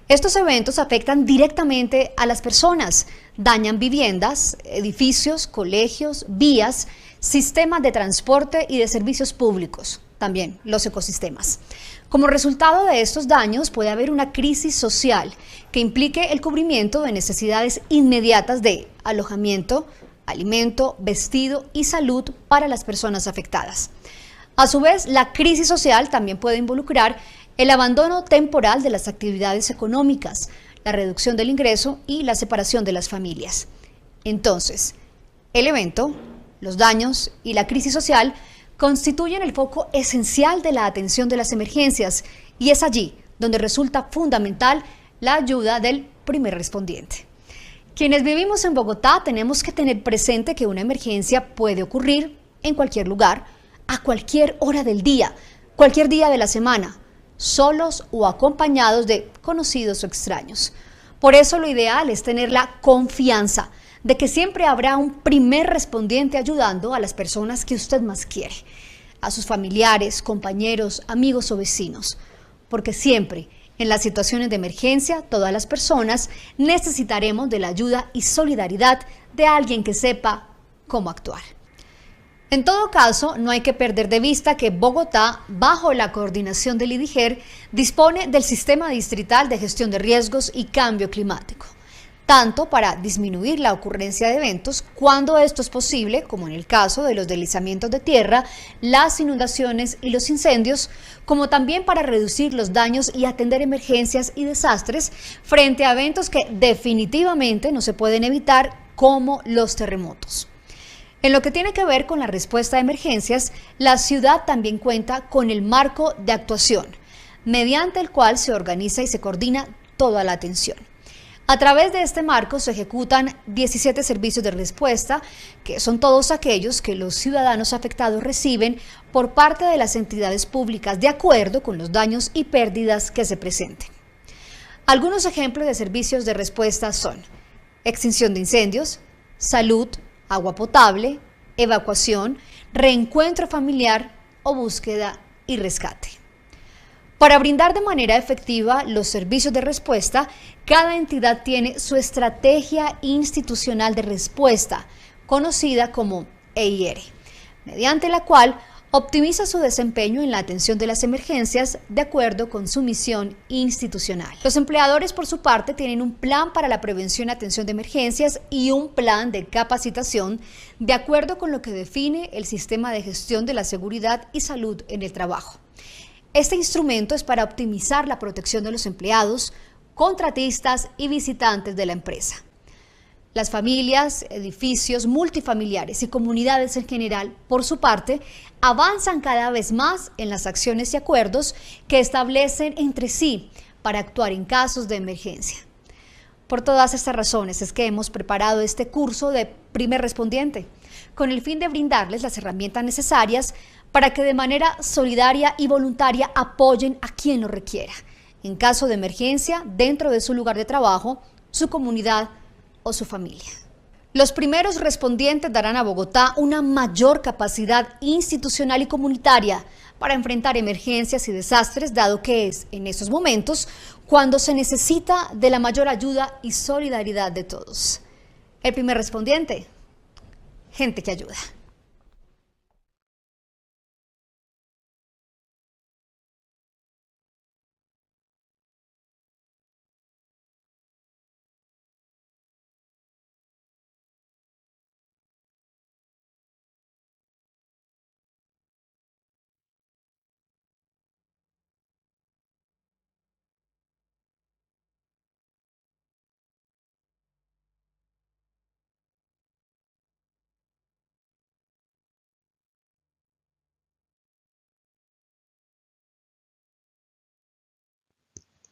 Estos eventos afectan directamente a las personas, dañan viviendas, edificios, colegios, vías, sistemas de transporte y de servicios públicos, también los ecosistemas. Como resultado de estos daños puede haber una crisis social que implique el cubrimiento de necesidades inmediatas de alojamiento, alimento, vestido y salud para las personas afectadas. A su vez, la crisis social también puede involucrar el abandono temporal de las actividades económicas, la reducción del ingreso y la separación de las familias. Entonces, el evento, los daños y la crisis social constituyen el foco esencial de la atención de las emergencias y es allí donde resulta fundamental la ayuda del primer respondiente. Quienes vivimos en Bogotá tenemos que tener presente que una emergencia puede ocurrir en cualquier lugar, a cualquier hora del día, cualquier día de la semana, solos o acompañados de conocidos o extraños. Por eso lo ideal es tener la confianza de que siempre habrá un primer respondiente ayudando a las personas que usted más quiere, a sus familiares, compañeros, amigos o vecinos, porque siempre en las situaciones de emergencia todas las personas necesitaremos de la ayuda y solidaridad de alguien que sepa cómo actuar. En todo caso, no hay que perder de vista que Bogotá, bajo la coordinación del IDIGER, dispone del Sistema Distrital de Gestión de Riesgos y Cambio Climático, tanto para disminuir la ocurrencia de eventos cuando esto es posible, como en el caso de los deslizamientos de tierra, las inundaciones y los incendios, como también para reducir los daños y atender emergencias y desastres frente a eventos que definitivamente no se pueden evitar, como los terremotos. En lo que tiene que ver con la respuesta a emergencias, la ciudad también cuenta con el marco de actuación, mediante el cual se organiza y se coordina toda la atención. A través de este marco se ejecutan 17 servicios de respuesta, que son todos aquellos que los ciudadanos afectados reciben por parte de las entidades públicas de acuerdo con los daños y pérdidas que se presenten. Algunos ejemplos de servicios de respuesta son extinción de incendios, salud, agua potable, evacuación, reencuentro familiar o búsqueda y rescate. Para brindar de manera efectiva los servicios de respuesta, cada entidad tiene su estrategia institucional de respuesta, conocida como EIR, mediante la cual optimiza su desempeño en la atención de las emergencias de acuerdo con su misión institucional. Los empleadores, por su parte, tienen un plan para la prevención y atención de emergencias y un plan de capacitación de acuerdo con lo que define el sistema de gestión de la seguridad y salud en el trabajo. Este instrumento es para optimizar la protección de los empleados, contratistas y visitantes de la empresa. Las familias, edificios multifamiliares y comunidades en general, por su parte, avanzan cada vez más en las acciones y acuerdos que establecen entre sí para actuar en casos de emergencia. Por todas estas razones es que hemos preparado este curso de Primer Respondiente, con el fin de brindarles las herramientas necesarias para que de manera solidaria y voluntaria apoyen a quien lo requiera, en caso de emergencia dentro de su lugar de trabajo, su comunidad o su familia. Los primeros respondientes darán a Bogotá una mayor capacidad institucional y comunitaria para enfrentar emergencias y desastres, dado que es en estos momentos cuando se necesita de la mayor ayuda y solidaridad de todos. El primer respondiente, gente que ayuda.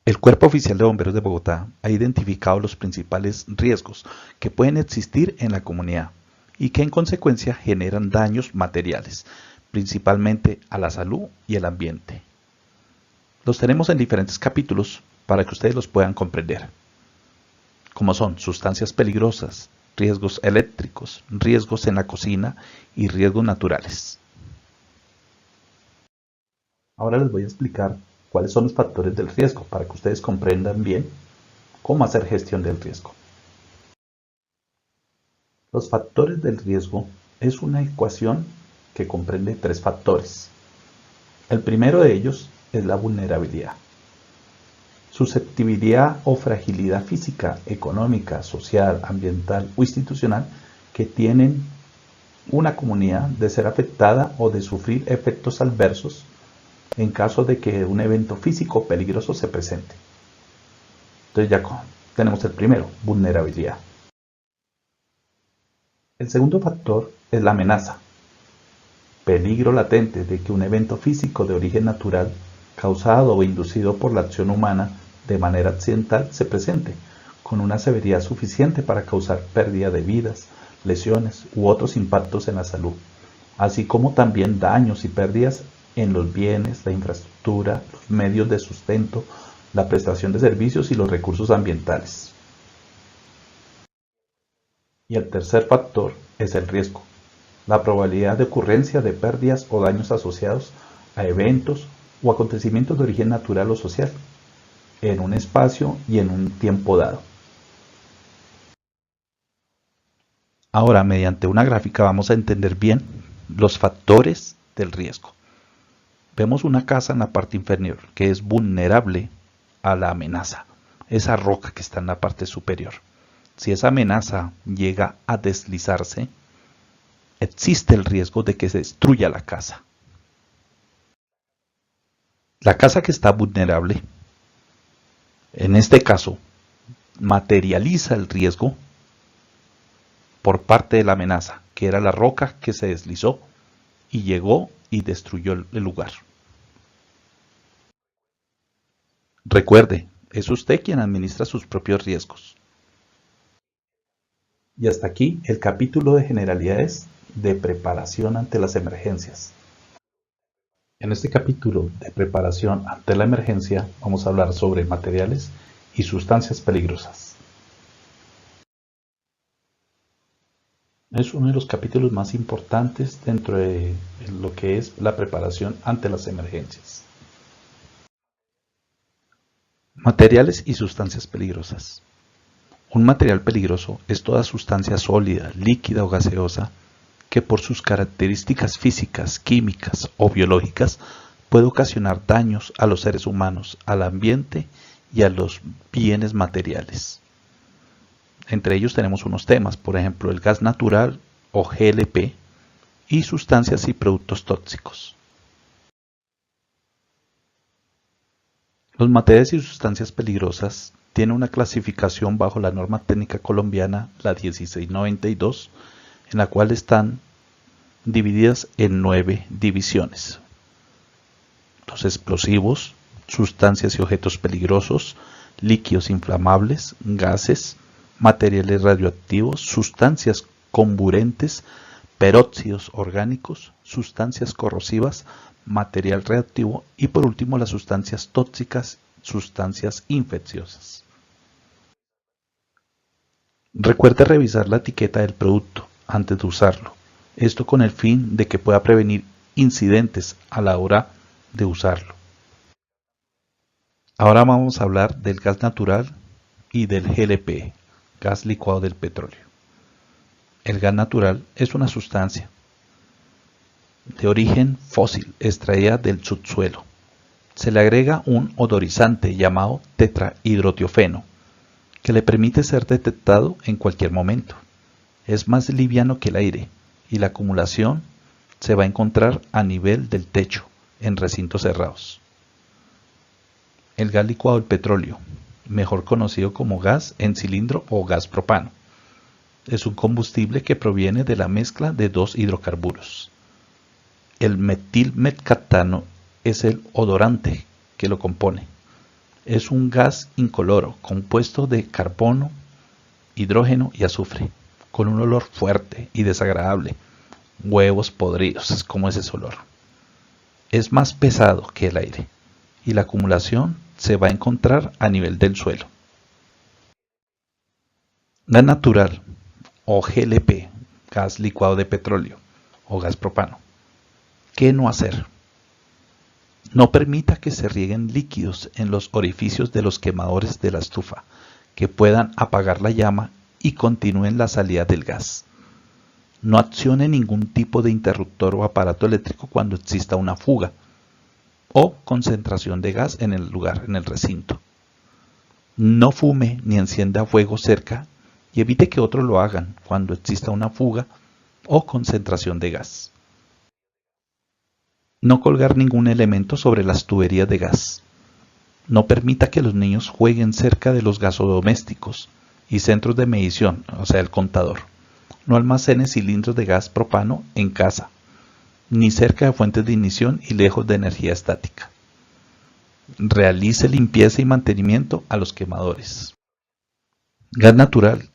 El Cuerpo Oficial de Bomberos de Bogotá ha identificado los principales riesgos que pueden existir en la comunidad y que en consecuencia generan daños materiales, principalmente a la salud y el ambiente. Los tenemos en diferentes capítulos para que ustedes los puedan comprender, como son sustancias peligrosas, riesgos eléctricos, riesgos en la cocina y riesgos naturales. Ahora les voy a explicar cuáles son los factores del riesgo para que ustedes comprendan bien cómo hacer gestión del riesgo. Los factores del riesgo es una ecuación que comprende 3 factores. El primero de ellos es la vulnerabilidad. Susceptibilidad o fragilidad física, económica, social, ambiental o institucional que tienen una comunidad de ser afectada o de sufrir efectos adversos en caso de que un evento físico peligroso se presente. Entonces ya tenemos el primero, vulnerabilidad. El segundo factor es la amenaza. Peligro latente de que un evento físico de origen natural, causado o inducido por la acción humana de manera accidental, se presente, con una severidad suficiente para causar pérdida de vidas, lesiones u otros impactos en la salud, así como también daños y pérdidas en los bienes, la infraestructura, los medios de sustento, la prestación de servicios y los recursos ambientales. Y el tercer factor es el riesgo, la probabilidad de ocurrencia de pérdidas o daños asociados a eventos o acontecimientos de origen natural o social, en un espacio y en un tiempo dado. Ahora, mediante una gráfica vamos a entender bien los factores del riesgo. Vemos una casa en la parte inferior que es vulnerable a la amenaza, esa roca que está en la parte superior. Si esa amenaza llega a deslizarse, existe el riesgo de que se destruya la casa. La casa que está vulnerable, en este caso, materializa el riesgo por parte de la amenaza, que era la roca que se deslizó y llegó y destruyó el lugar. Recuerde, es usted quien administra sus propios riesgos. Y hasta aquí el capítulo de generalidades de preparación ante las emergencias. En este capítulo de preparación ante la emergencia vamos a hablar sobre materiales y sustancias peligrosas. Es uno de los capítulos más importantes dentro de lo que es la preparación ante las emergencias. Materiales y sustancias peligrosas. Un material peligroso es toda sustancia sólida, líquida o gaseosa que por sus características físicas, químicas o biológicas puede ocasionar daños a los seres humanos, al ambiente y a los bienes materiales. Entre ellos tenemos unos temas, por ejemplo, el gas natural o GLP y sustancias y productos tóxicos. Los materiales y sustancias peligrosas tienen una clasificación bajo la norma técnica colombiana, la 1692, en la cual están divididas en 9 divisiones. Los explosivos, sustancias y objetos peligrosos, líquidos inflamables, gases, materiales radioactivos, sustancias comburentes, peróxidos orgánicos, sustancias corrosivas, material reactivo y por último las sustancias tóxicas, sustancias infecciosas. Recuerde revisar la etiqueta del producto antes de usarlo, esto con el fin de que pueda prevenir incidentes a la hora de usarlo. Ahora vamos a hablar del gas natural y del GLP, gas licuado del petróleo. El gas natural es una sustancia de origen fósil extraída del subsuelo. Se le agrega un odorizante llamado tetrahidrotiofeno que le permite ser detectado en cualquier momento. Es más liviano que el aire y la acumulación se va a encontrar a nivel del techo en recintos cerrados. El gas licuado del petróleo, mejor conocido como gas en cilindro o gas propano, es un combustible que proviene de la mezcla de dos hidrocarburos. El metilmercaptano es el odorante que lo compone. Es un gas incoloro compuesto de carbono, hidrógeno y azufre, con un olor fuerte y desagradable. Huevos podridos, es como ese olor. Es más pesado que el aire y la acumulación se va a encontrar a nivel del suelo. Gas natural o GLP, gas licuado de petróleo o gas propano. ¿Qué no hacer? No permita que se rieguen líquidos en los orificios de los quemadores de la estufa que puedan apagar la llama y continúen la salida del gas. No accione ningún tipo de interruptor o aparato eléctrico cuando exista una fuga o concentración de gas en el lugar, en el recinto. No fume ni encienda fuego cerca y evite que otros lo hagan cuando exista una fuga o concentración de gas. No colgar ningún elemento sobre las tuberías de gas. No permita que los niños jueguen cerca de los gasodomésticos y centros de medición, o sea, el contador. No almacene cilindros de gas propano en casa, ni cerca de fuentes de ignición y lejos de energía estática. Realice limpieza y mantenimiento a los quemadores. Gas natural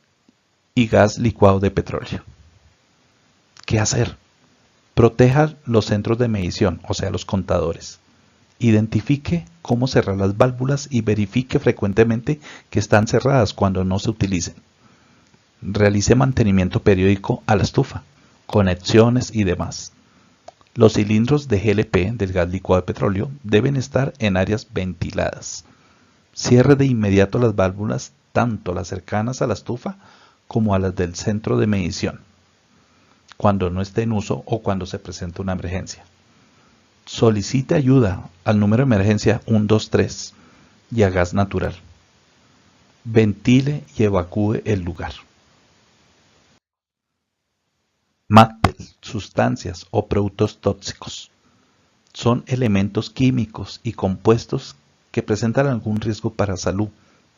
y gas licuado de petróleo. ¿Qué hacer? Proteja los centros de medición, o sea, los contadores. Identifique cómo cerrar las válvulas y verifique frecuentemente que están cerradas cuando no se utilicen. Realice mantenimiento periódico a la estufa, conexiones y demás. Los cilindros de GLP del gas licuado de petróleo deben estar en áreas ventiladas. Cierre de inmediato las válvulas, tanto las cercanas a la estufa como a las del centro de medición, cuando no esté en uso o cuando se presente una emergencia. Solicite ayuda al número de emergencia 123 y a gas natural. Ventile y evacúe el lugar. MACTEL, sustancias o productos tóxicos. Son elementos químicos y compuestos que presentan algún riesgo para la salud,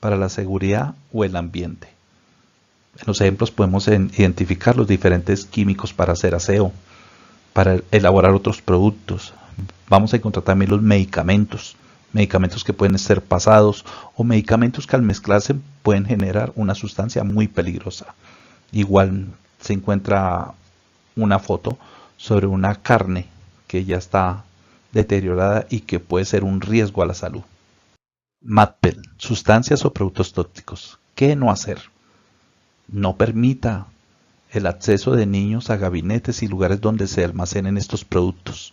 para la seguridad o el ambiente. En los ejemplos podemos identificar los diferentes químicos para hacer aseo, para elaborar otros productos. Vamos a encontrar también los medicamentos que pueden ser pasados o medicamentos que al mezclarse pueden generar una sustancia muy peligrosa. Igual se encuentra una foto sobre una carne que ya está deteriorada y que puede ser un riesgo a la salud. MATPEL, sustancias o productos tóxicos. ¿Qué no hacer? No permita el acceso de niños a gabinetes y lugares donde se almacenen estos productos.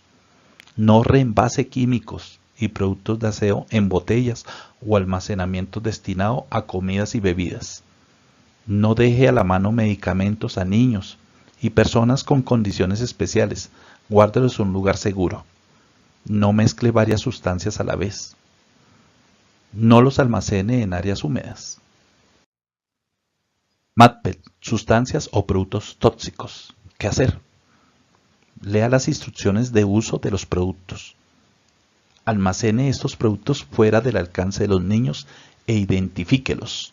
No reenvase químicos y productos de aseo en botellas o almacenamiento destinado a comidas y bebidas. No deje a la mano medicamentos a niños y personas con condiciones especiales. Guárdelos en un lugar seguro. No mezcle varias sustancias a la vez. No los almacene en áreas húmedas. MATPEL, sustancias o productos tóxicos. ¿Qué hacer? Lea las instrucciones de uso de los productos. Almacene estos productos fuera del alcance de los niños e identifíquelos.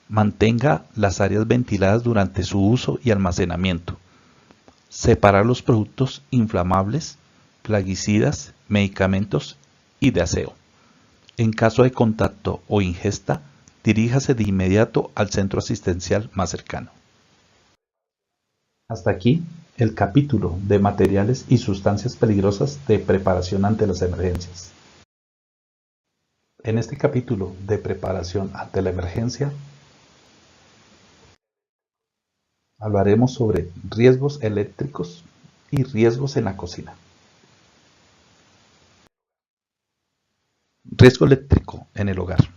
Mantenga las áreas ventiladas durante su uso y almacenamiento. Separar los productos inflamables, plaguicidas, medicamentos y de aseo. En caso de contacto o ingesta, diríjase de inmediato al centro asistencial más cercano. Hasta aquí el capítulo de materiales y sustancias peligrosas de preparación ante las emergencias. En este capítulo de preparación ante la emergencia, hablaremos sobre riesgos eléctricos y riesgos en la cocina. Riesgo eléctrico en el hogar.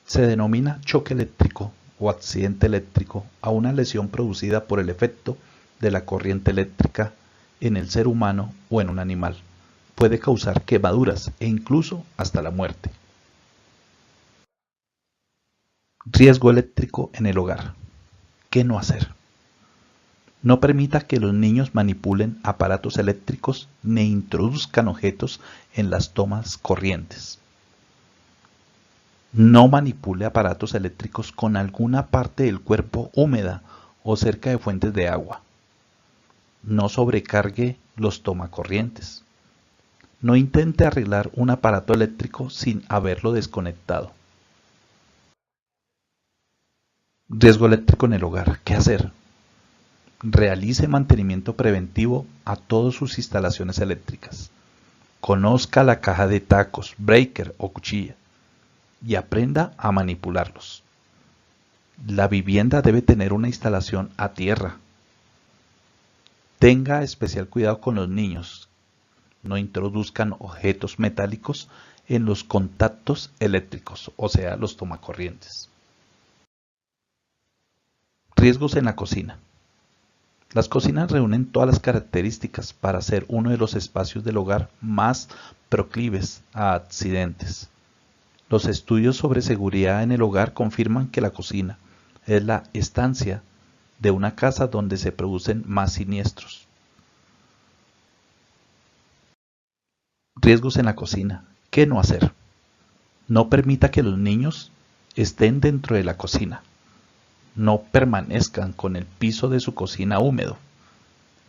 Se denomina choque eléctrico o accidente eléctrico a una lesión producida por el efecto de la corriente eléctrica en el ser humano o en un animal. Puede causar quemaduras e incluso hasta la muerte. Riesgo eléctrico en el hogar. ¿Qué no hacer? No permita que los niños manipulen aparatos eléctricos ni introduzcan objetos en las tomas corrientes. No manipule aparatos eléctricos con alguna parte del cuerpo húmeda o cerca de fuentes de agua. No sobrecargue los tomacorrientes. No intente arreglar un aparato eléctrico sin haberlo desconectado. Riesgo eléctrico en el hogar. ¿Qué hacer? Realice mantenimiento preventivo a todas sus instalaciones eléctricas. Conozca la caja de tacos, breaker o cuchilla y aprenda a manipularlos. La vivienda debe tener una instalación a tierra. Tenga especial cuidado con los niños. No introduzcan objetos metálicos en los contactos eléctricos, o sea, los tomacorrientes. Riesgos en la cocina. Las cocinas reúnen todas las características para ser uno de los espacios del hogar más proclives a accidentes. Los estudios sobre seguridad en el hogar confirman que la cocina es la estancia de una casa donde se producen más siniestros. Riesgos en la cocina. ¿Qué no hacer? No permita que los niños estén dentro de la cocina. No permanezcan con el piso de su cocina húmedo.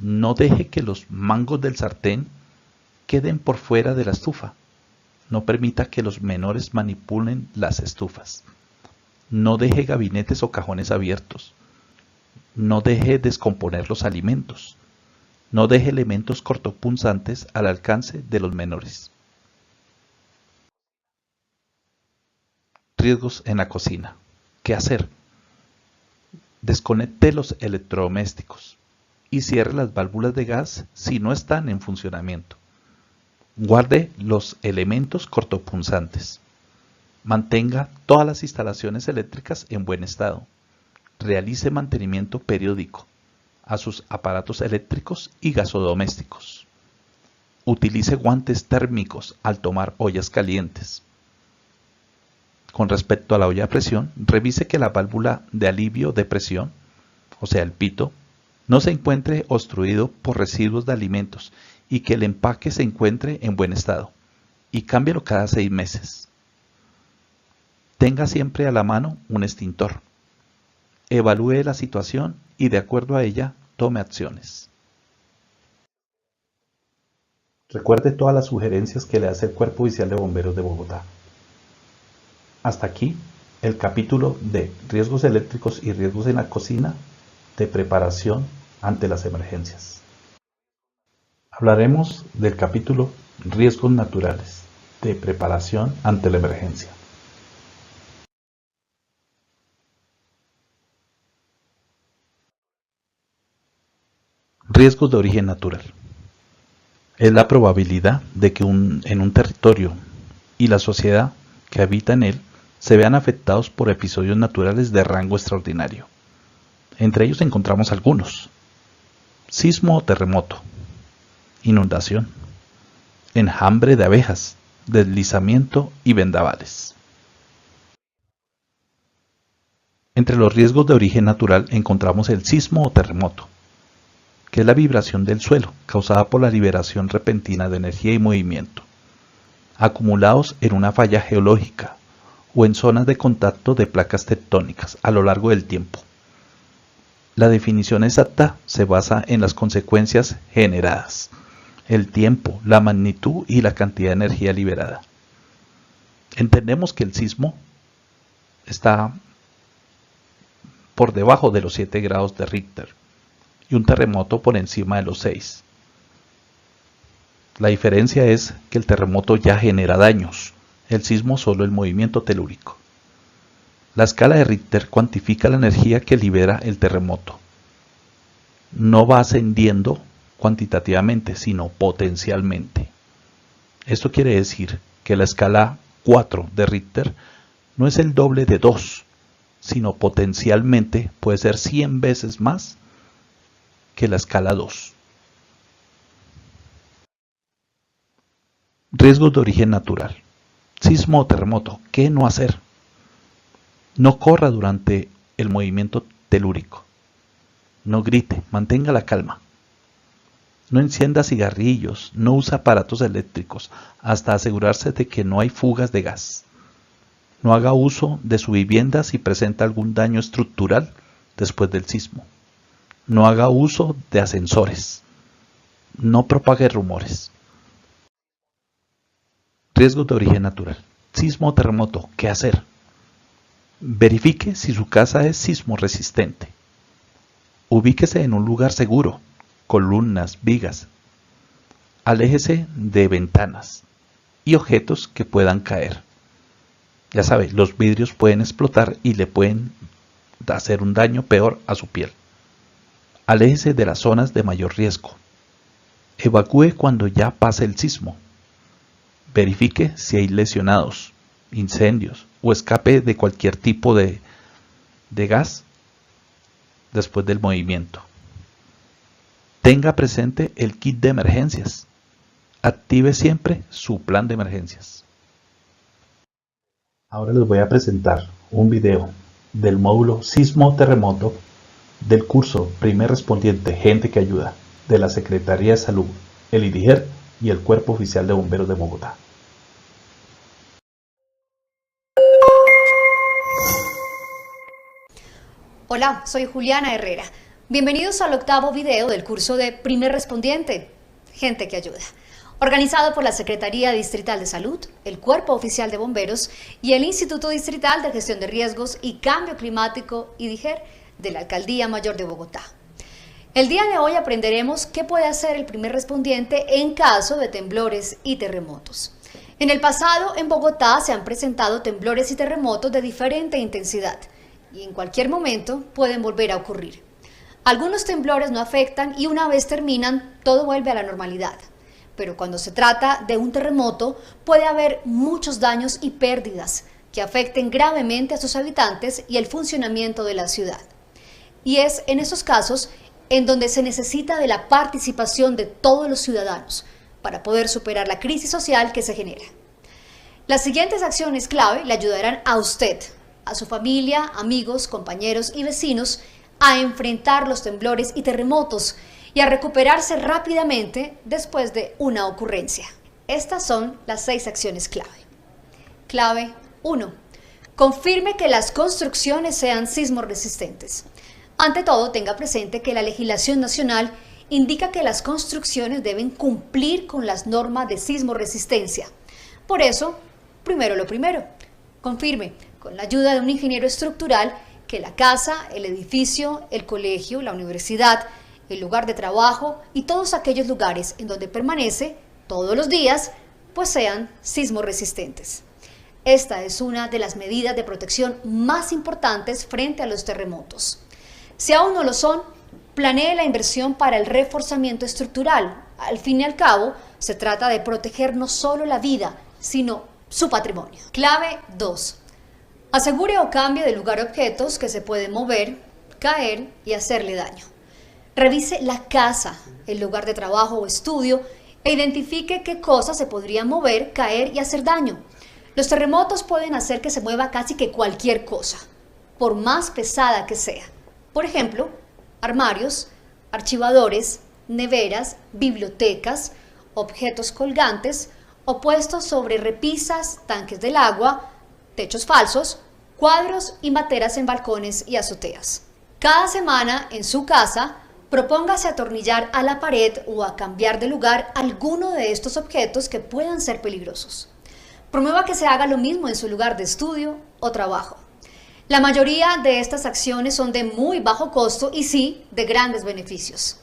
No deje que los mangos del sartén queden por fuera de la estufa. No permita que los menores manipulen las estufas. No deje gabinetes o cajones abiertos. No deje descomponer los alimentos. No deje elementos cortopunzantes al alcance de los menores. Riesgos en la cocina. ¿Qué hacer? Desconecte los electrodomésticos y cierre las válvulas de gas si no están en funcionamiento. Guarde los elementos cortopunzantes. Mantenga todas las instalaciones eléctricas en buen estado. Realice mantenimiento periódico a sus aparatos eléctricos y gasodomésticos. Utilice guantes térmicos al tomar ollas calientes. Con respecto a la olla a presión, revise que la válvula de alivio de presión, o sea el pito, no se encuentre obstruido por residuos de alimentos y que el empaque se encuentre en buen estado, y cámbielo cada 6 meses. Tenga siempre a la mano un extintor. Evalúe la situación y de acuerdo a ella tome acciones. Recuerde todas las sugerencias que le hace el Cuerpo Oficial de Bomberos de Bogotá. Hasta aquí el capítulo de riesgos eléctricos y riesgos en la cocina de preparación ante las emergencias. Hablaremos del capítulo Riesgos naturales de preparación ante la emergencia. Riesgos de origen natural. Es la probabilidad de que en un territorio y la sociedad que habita en él se vean afectados por episodios naturales de rango extraordinario. Entre ellos encontramos algunos: sismo o terremoto, inundación, enjambre de abejas, deslizamiento y vendavales. Entre los riesgos de origen natural encontramos el sismo o terremoto, que es la vibración del suelo causada por la liberación repentina de energía y movimiento, acumulados en una falla geológica o en zonas de contacto de placas tectónicas a lo largo del tiempo. La definición exacta se basa en las consecuencias generadas, el tiempo, la magnitud y la cantidad de energía liberada. Entendemos que el sismo está por debajo de los 7 grados de Richter y un terremoto por encima de los 6. La diferencia es que el terremoto ya genera daños, el sismo solo el movimiento telúrico. La escala de Richter cuantifica la energía que libera el terremoto. No va ascendiendo cuantitativamente, sino potencialmente. Esto quiere decir que la escala 4 de Richter no es el doble de 2, sino potencialmente puede ser 100 veces más que la escala 2. Riesgos de origen natural. Sismo o terremoto. ¿Qué no hacer? No corra durante el movimiento telúrico. No grite, mantenga la calma. No encienda cigarrillos, no use aparatos eléctricos hasta asegurarse de que no hay fugas de gas. No haga uso de su vivienda si presenta algún daño estructural después del sismo. No haga uso de ascensores. No propague rumores. Riesgos de origen natural. Sismo o terremoto. ¿Qué hacer? Verifique si su casa es sismo resistente. Ubíquese en un lugar seguro, columnas, vigas. Aléjese de ventanas y objetos que puedan caer. Ya sabe, los vidrios pueden explotar y le pueden hacer un daño peor a su piel. Aléjese de las zonas de mayor riesgo. Evacúe cuando ya pase el sismo. Verifique si hay lesionados, incendios o escape de cualquier tipo de gas después del movimiento. Tenga presente el kit de emergencias. Active siempre su plan de emergencias. Ahora les voy a presentar un video del módulo Sismo-Terremoto del curso Primer Respondiente Gente que Ayuda de la Secretaría de Salud, el IDIGER y el Cuerpo Oficial de Bomberos de Bogotá. Hola, soy Juliana Herrera. Bienvenidos al 8º video del curso de Primer Respondiente, Gente que Ayuda, organizado por la Secretaría Distrital de Salud, el Cuerpo Oficial de Bomberos y el Instituto Distrital de Gestión de Riesgos y Cambio Climático, IDIGER, de la Alcaldía Mayor de Bogotá. El día de hoy aprenderemos qué puede hacer el primer respondiente en caso de temblores y terremotos. En el pasado, en Bogotá se han presentado temblores y terremotos de diferente intensidad y en cualquier momento pueden volver a ocurrir. Algunos temblores no afectan y una vez terminan, todo vuelve a la normalidad. Pero cuando se trata de un terremoto, puede haber muchos daños y pérdidas que afecten gravemente a sus habitantes y el funcionamiento de la ciudad. Y es en esos casos en donde se necesita de la participación de todos los ciudadanos para poder superar la crisis social que se genera. Las siguientes acciones clave le ayudarán a usted, a su familia, amigos, compañeros y vecinos a enfrentar los temblores y terremotos y a recuperarse rápidamente después de una ocurrencia. Estas son las 6 acciones clave. Clave 1. Confirme que las construcciones sean sismo resistentes. Ante todo, tenga presente que la legislación nacional indica que las construcciones deben cumplir con las normas de sismo resistencia. Por eso, primero lo primero, confirme con la ayuda de un ingeniero estructural que la casa, el edificio, el colegio, la universidad, el lugar de trabajo y todos aquellos lugares en donde permanece todos los días, pues sean sismo resistentes. Esta es una de las medidas de protección más importantes frente a los terremotos. Si aún no lo son, planee la inversión para el reforzamiento estructural. Al fin y al cabo, se trata de proteger no solo la vida, sino su patrimonio. Clave 2. Asegure o cambie de lugar objetos que se pueden mover, caer y hacerle daño. Revise la casa, el lugar de trabajo o estudio e identifique qué cosas se podrían mover, caer y hacer daño. Los terremotos pueden hacer que se mueva casi que cualquier cosa, por más pesada que sea. Por ejemplo, armarios, archivadores, neveras, bibliotecas, objetos colgantes o puestos sobre repisas, tanques del agua, techos falsos, cuadros y materas en balcones y azoteas. Cada semana en su casa, propóngase atornillar a la pared o a cambiar de lugar alguno de estos objetos que puedan ser peligrosos. Promueva que se haga lo mismo en su lugar de estudio o trabajo. La mayoría de estas acciones son de muy bajo costo y sí, de grandes beneficios.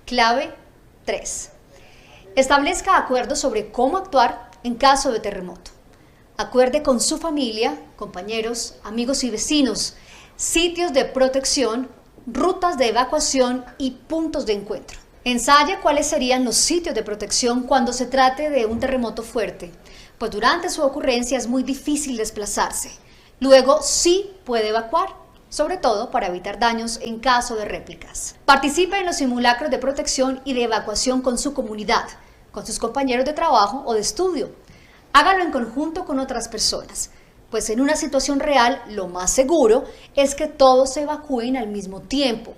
Clave 3. Establezca acuerdos sobre cómo actuar en caso de terremoto. Acuerde con su familia, compañeros, amigos y vecinos, sitios de protección, rutas de evacuación y puntos de encuentro. Ensaye cuáles serían los sitios de protección cuando se trate de un terremoto fuerte, pues durante su ocurrencia es muy difícil desplazarse. Luego sí puede evacuar, sobre todo para evitar daños en caso de réplicas. Participe en los simulacros de protección y de evacuación con su comunidad, con sus compañeros de trabajo o de estudio. Hágalo en conjunto con otras personas, pues en una situación real lo más seguro es que todos se evacúen al mismo tiempo,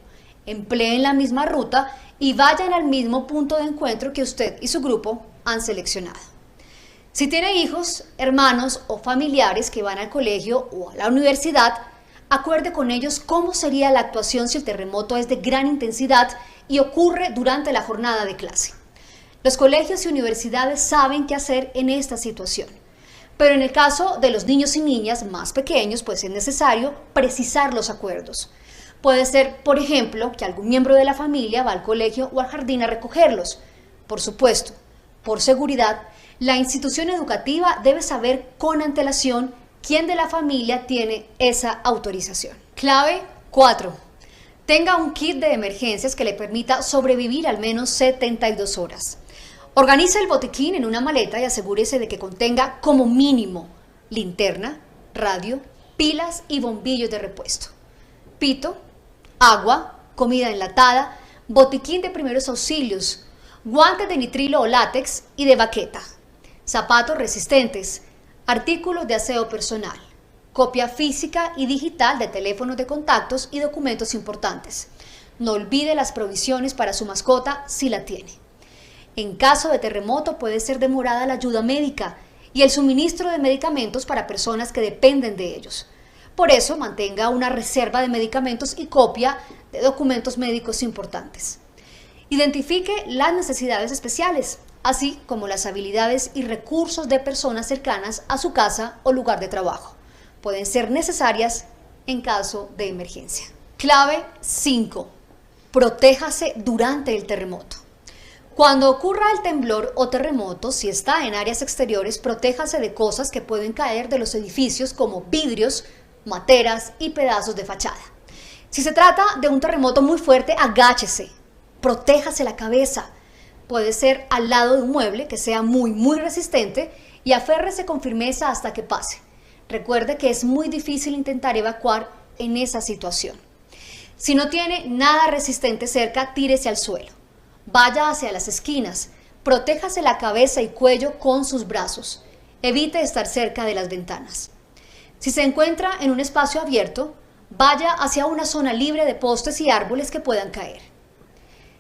empleen la misma ruta y vayan al mismo punto de encuentro que usted y su grupo han seleccionado. Si tiene hijos, hermanos o familiares que van al colegio o a la universidad, acuerde con ellos cómo sería la actuación si el terremoto es de gran intensidad y ocurre durante la jornada de clase. Los colegios y universidades saben qué hacer en esta situación, pero en el caso de los niños y niñas más pequeños, pues es necesario precisar los acuerdos. Puede ser, por ejemplo, que algún miembro de la familia va al colegio o al jardín a recogerlos. Por supuesto, por seguridad, la institución educativa debe saber con antelación quién de la familia tiene esa autorización. Clave 4. Tenga un kit de emergencias que le permita sobrevivir al menos 72 horas. Organice el botiquín en una maleta y asegúrese de que contenga como mínimo linterna, radio, pilas y bombillos de repuesto, pito, agua, comida enlatada, botiquín de primeros auxilios, guantes de nitrilo o látex y de baqueta, zapatos resistentes, artículos de aseo personal, copia física y digital de teléfonos de contactos y documentos importantes. No olvide las provisiones para su mascota si la tiene. En caso de terremoto puede ser demorada la ayuda médica y el suministro de medicamentos para personas que dependen de ellos. Por eso mantenga una reserva de medicamentos y copia de documentos médicos importantes. Identifique las necesidades especiales, así como las habilidades y recursos de personas cercanas a su casa o lugar de trabajo. Pueden ser necesarias en caso de emergencia. Clave 5. Protéjase durante el terremoto. Cuando ocurra el temblor o terremoto, si está en áreas exteriores, protéjase de cosas que pueden caer de los edificios como vidrios, materas y pedazos de fachada. Si se trata de un terremoto muy fuerte, agáchese, protéjase la cabeza. Puede ser al lado de un mueble que sea muy resistente y aférrese con firmeza hasta que pase. Recuerde que es muy difícil intentar evacuar en esa situación. Si no tiene nada resistente cerca, tírese al suelo. Vaya hacia las esquinas, protéjase la cabeza y cuello con sus brazos. Evite estar cerca de las ventanas. Si se encuentra en un espacio abierto, vaya hacia una zona libre de postes y árboles que puedan caer.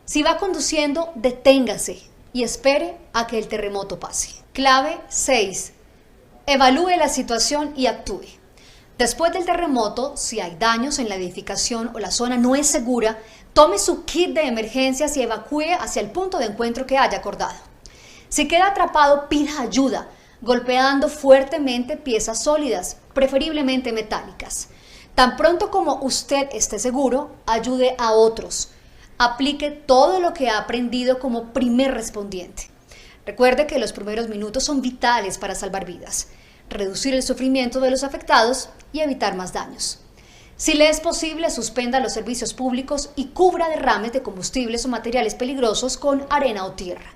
Si va conduciendo, deténgase y espere a que el terremoto pase. Clave 6. Evalúe la situación y actúe. Después del terremoto, si hay daños en la edificación o la zona no es segura, tome su kit de emergencias y evacúe hacia el punto de encuentro que haya acordado. Si queda atrapado, pida ayuda, golpeando fuertemente piezas sólidas, preferiblemente metálicas. Tan pronto como usted esté seguro, ayude a otros. Aplique todo lo que ha aprendido como primer respondiente. Recuerde que los primeros minutos son vitales para salvar vidas, reducir el sufrimiento de los afectados y evitar más daños. Si le es posible, suspenda los servicios públicos y cubra derrames de combustibles o materiales peligrosos con arena o tierra.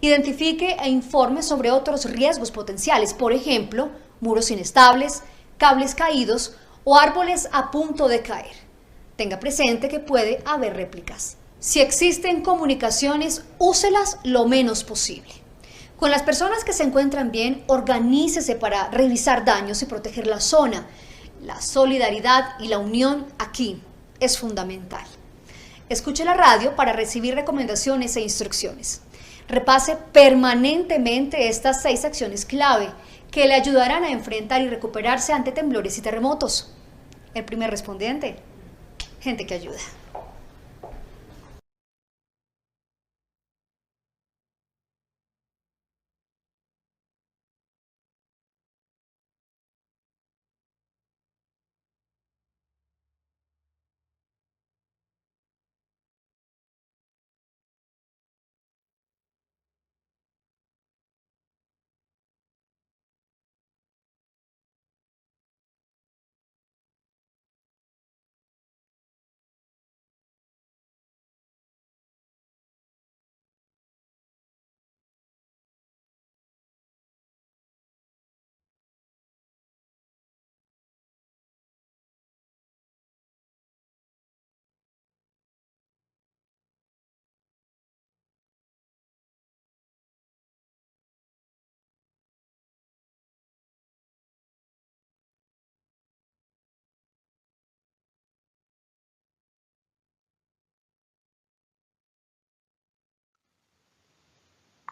Identifique e informe sobre otros riesgos potenciales, por ejemplo, muros inestables, cables caídos o árboles a punto de caer. Tenga presente que puede haber réplicas. Si existen comunicaciones, úselas lo menos posible. Con las personas que se encuentran bien, organícese para revisar daños y proteger la zona. La solidaridad y la unión aquí es fundamental. Escuche la radio para recibir recomendaciones e instrucciones. Repase permanentemente estas 6 acciones clave que le ayudarán a enfrentar y recuperarse ante temblores y terremotos. El primer respondiente, gente que ayuda.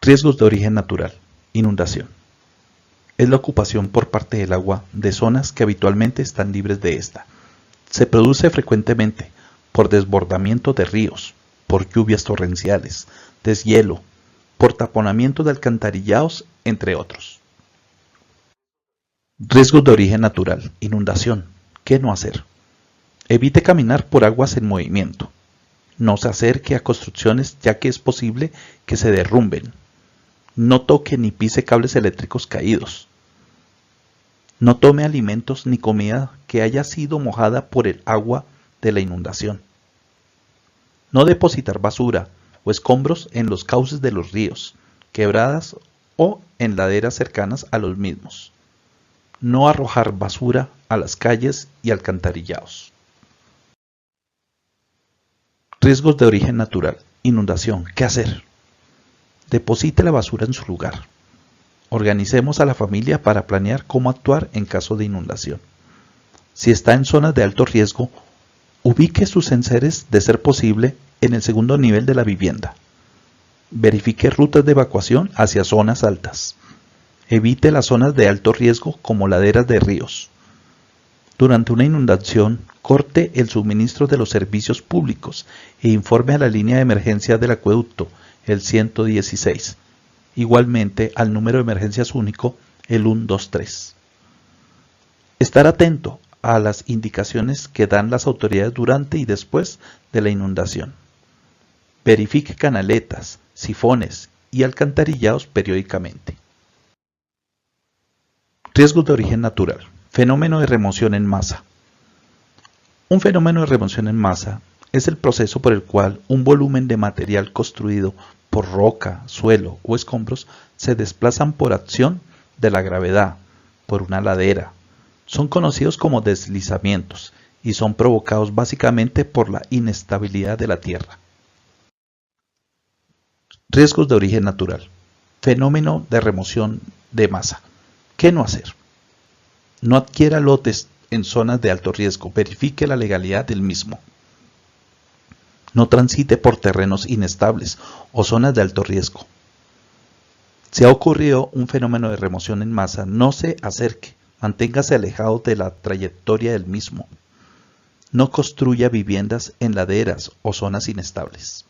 Riesgos de origen natural. Inundación. Es la ocupación por parte del agua de zonas que habitualmente están libres de esta. Se produce frecuentemente por desbordamiento de ríos, por lluvias torrenciales, deshielo, por taponamiento de alcantarillados, entre otros. Riesgos de origen natural. Inundación. ¿Qué no hacer? Evite caminar por aguas en movimiento. No se acerque a construcciones ya que es posible que se derrumben. No toque ni pise cables eléctricos caídos. No tome alimentos ni comida que haya sido mojada por el agua de la inundación. No depositar basura o escombros en los cauces de los ríos, quebradas o en laderas cercanas a los mismos. No arrojar basura a las calles y alcantarillados. Riesgos de origen natural. Inundación. ¿Qué hacer? Deposite la basura en su lugar. Organicemos a la familia para planear cómo actuar en caso de inundación. Si está en zonas de alto riesgo, ubique sus enseres de ser posible en el segundo nivel de la vivienda. Verifique rutas de evacuación hacia zonas altas. Evite las zonas de alto riesgo como laderas de ríos. Durante una inundación, corte el suministro de los servicios públicos e informe a la línea de emergencia del acueducto, el 116, igualmente al número de emergencias único, el 123. Estar atento a las indicaciones que dan las autoridades durante y después de la inundación. Verifique canaletas, sifones y alcantarillados periódicamente. Riesgos de origen natural. Fenómeno de remoción en masa. Un fenómeno de remoción en masa es el proceso por el cual un volumen de material construido por roca, suelo o escombros se desplazan por acción de la gravedad, por una ladera. Son conocidos como deslizamientos y son provocados básicamente por la inestabilidad de la Tierra. Riesgos de origen natural. Fenómeno de remoción de masa. ¿Qué no hacer? No adquiera lotes en zonas de alto riesgo. Verifique la legalidad del mismo. No transite por terrenos inestables o zonas de alto riesgo. Si ha ocurrido un fenómeno de remoción en masa, no se acerque. Manténgase alejado de la trayectoria del mismo. No construya viviendas en laderas o zonas inestables.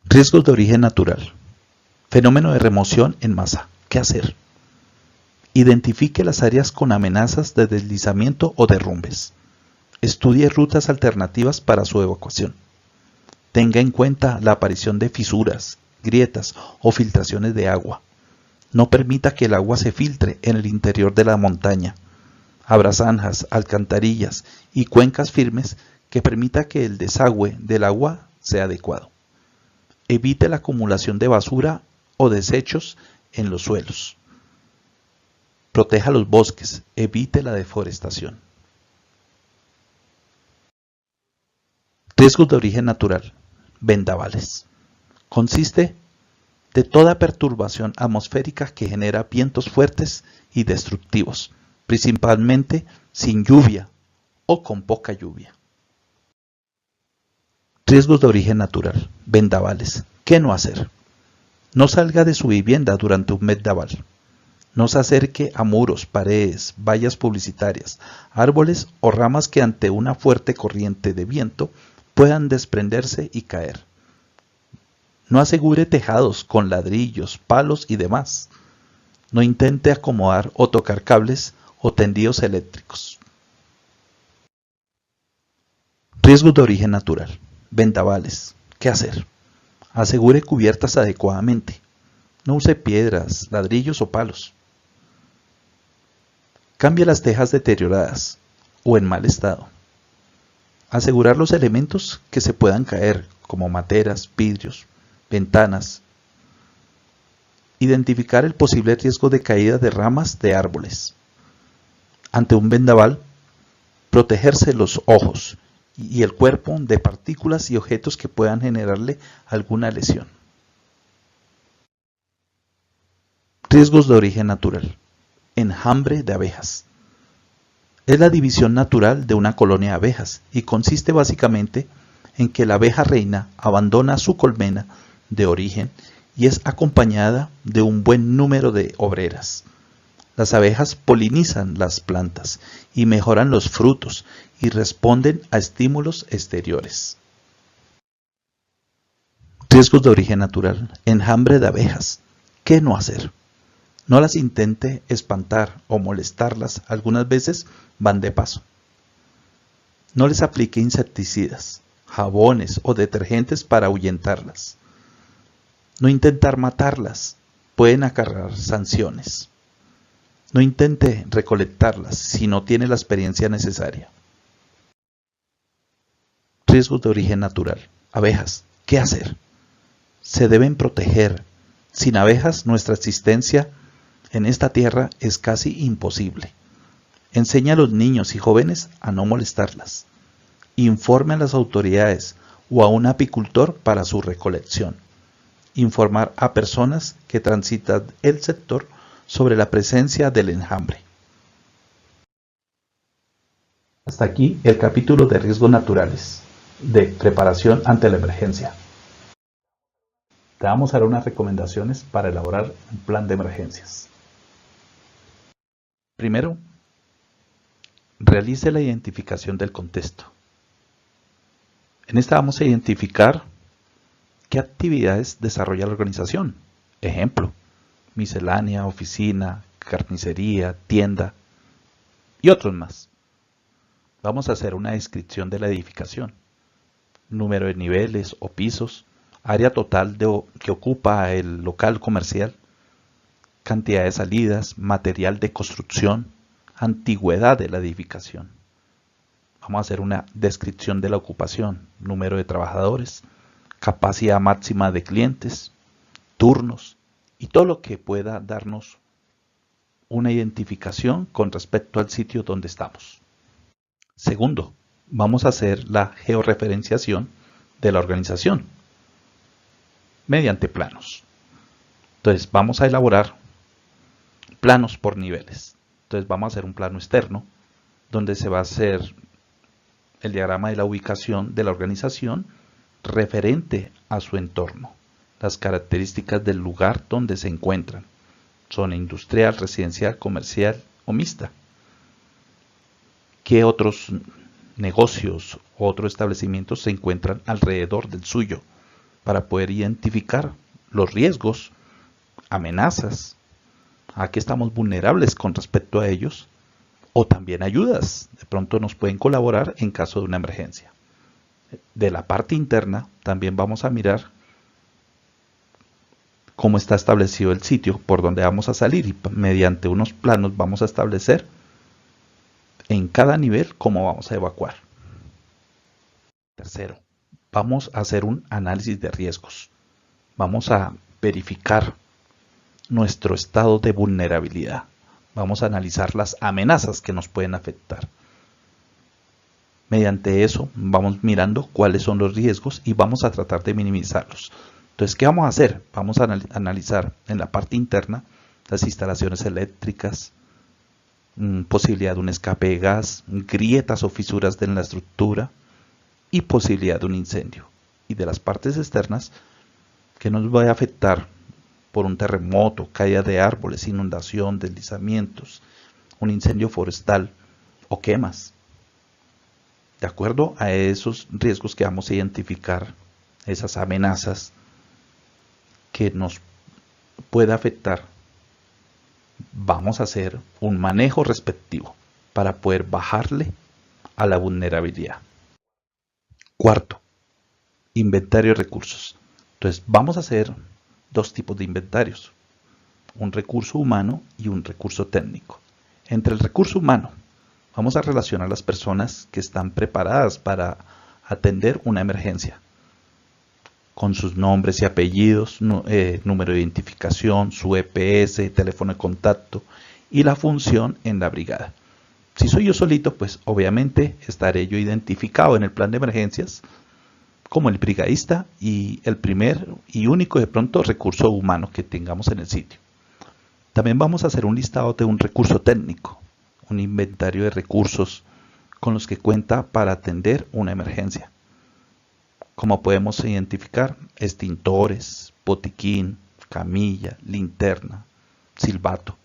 Riesgos de origen natural. Fenómeno de remoción en masa. ¿Qué hacer? Identifique las áreas con amenazas de deslizamiento o derrumbes. Estudie rutas alternativas para su evacuación. Tenga en cuenta la aparición de fisuras, grietas o filtraciones de agua. No permita que el agua se filtre en el interior de la montaña. Abra zanjas, alcantarillas y cuencas firmes que permita que el desagüe del agua sea adecuado. Evite la acumulación de basura o desechos en los suelos. Proteja los bosques, evite la deforestación. Riesgos de origen natural. Vendavales. Consiste de toda perturbación atmosférica que genera vientos fuertes y destructivos, principalmente sin lluvia o con poca lluvia. Riesgos de origen natural. Vendavales. ¿Qué no hacer? No salga de su vivienda durante un vendaval. No se acerque a muros, paredes, vallas publicitarias, árboles o ramas que ante una fuerte corriente de viento puedan desprenderse y caer. No asegure tejados con ladrillos, palos y demás. No intente acomodar o tocar cables o tendidos eléctricos. Riesgos de origen natural. Vendavales. ¿Qué hacer? Asegure cubiertas adecuadamente. No use piedras, ladrillos o palos. Cambie las tejas deterioradas o en mal estado. Asegurar los elementos que se puedan caer, como materas, vidrios, ventanas. Identificar el posible riesgo de caída de ramas de árboles. Ante un vendaval, protegerse los ojos y el cuerpo de partículas y objetos que puedan generarle alguna lesión. Riesgos de origen natural. Enjambre de abejas. Es la división natural de una colonia de abejas y consiste básicamente en que la abeja reina abandona su colmena de origen y es acompañada de un buen número de obreras. Las abejas polinizan las plantas y mejoran los frutos y responden a estímulos exteriores. Riesgos de origen natural. Enjambre de abejas. ¿Qué no hacer? No las intente espantar o molestarlas, algunas veces van de paso. No les aplique insecticidas, jabones o detergentes para ahuyentarlas. No intentar matarlas, pueden acarrear sanciones. No intente recolectarlas si no tiene la experiencia necesaria. Riesgos de origen natural. Abejas. ¿Qué hacer? Se deben proteger. Sin abejas, nuestra existencia en esta tierra es casi imposible. Enseña a los niños y jóvenes a no molestarlas. Informe a las autoridades o a un apicultor para su recolección. Informar a personas que transitan el sector sobre la presencia del enjambre. Hasta aquí el capítulo de riesgos naturales, de preparación ante la emergencia. Te vamos a dar unas recomendaciones para elaborar un plan de emergencias. Primero, realice la identificación del contexto. En esta vamos a identificar qué actividades desarrolla la organización. Ejemplo, miscelánea, oficina, carnicería, tienda y otros más. Vamos a hacer una descripción de la edificación. Número de niveles o pisos, área total que ocupa el local comercial, cantidad de salidas, material de construcción, antigüedad de la edificación. Vamos a hacer una descripción de la ocupación, número de trabajadores, capacidad máxima de clientes, turnos y todo lo que pueda darnos una identificación con respecto al sitio donde estamos. Segundo, vamos a hacer la georreferenciación de la organización mediante planos. Entonces vamos a elaborar planos por niveles. Entonces vamos a hacer un plano externo donde se va a hacer el diagrama de la ubicación de la organización referente a su entorno, las características del lugar donde se encuentran, zona industrial, residencial, comercial o mixta. ¿Qué otros negocios u otros establecimientos se encuentran alrededor del suyo? Para poder identificar los riesgos, amenazas a qué estamos vulnerables con respecto a ellos, o también ayudas. De pronto nos pueden colaborar en caso de una emergencia. De la parte interna también vamos a mirar cómo está establecido el sitio por donde vamos a salir, y mediante unos planos vamos a establecer en cada nivel cómo vamos a evacuar. Tercero, vamos a hacer un análisis de riesgos. Vamos a verificar nuestro estado de vulnerabilidad. Vamos a analizar las amenazas que nos pueden afectar. Mediante eso vamos mirando cuáles son los riesgos y vamos a tratar de minimizarlos. Entonces, ¿qué vamos a hacer? Vamos a analizar en la parte interna las instalaciones eléctricas, posibilidad de un escape de gas, grietas o fisuras en la estructura y posibilidad de un incendio. Y de las partes externas, ¿qué nos va a afectar por un terremoto, caída de árboles, inundación, deslizamientos, un incendio forestal o quemas? De acuerdo a esos riesgos que vamos a identificar, esas amenazas que nos puede afectar, vamos a hacer un manejo respectivo para poder bajarle a la vulnerabilidad. Cuarto, inventario de recursos. Entonces vamos a hacer dos tipos de inventarios, un recurso humano y un recurso técnico. Entre el recurso humano vamos a relacionar a las personas que están preparadas para atender una emergencia, con sus nombres y apellidos, número de identificación, su EPS, teléfono de contacto y la función en la brigada. Si soy yo solito, pues obviamente estaré yo identificado en el plan de emergencias como el brigadista y el primer y único de pronto recurso humano que tengamos en el sitio. También vamos a hacer un listado de un recurso técnico, un inventario de recursos con los que cuenta para atender una emergencia. Como podemos identificar, extintores, botiquín, camilla, linterna, silbato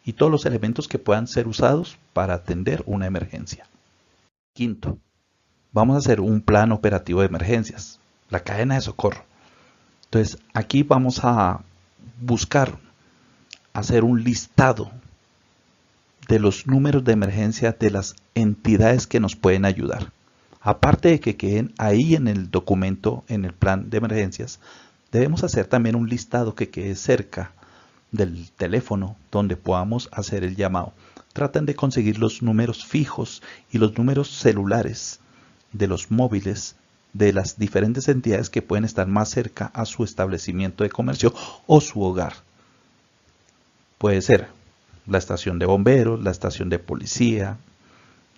y todos los elementos que puedan ser usados para atender una emergencia. Quinto, vamos a hacer un plan operativo de emergencias, la cadena de socorro. Entonces, aquí vamos a buscar hacer un listado de los números de emergencia de las entidades que nos pueden ayudar. Aparte de que queden ahí en el documento, en el plan de emergencias, debemos hacer también un listado que quede cerca del teléfono donde podamos hacer el llamado. Traten de conseguir los números fijos y los números celulares de los móviles de las diferentes entidades que pueden estar más cerca a su establecimiento de comercio o su hogar. Puede ser la estación de bomberos, la estación de policía,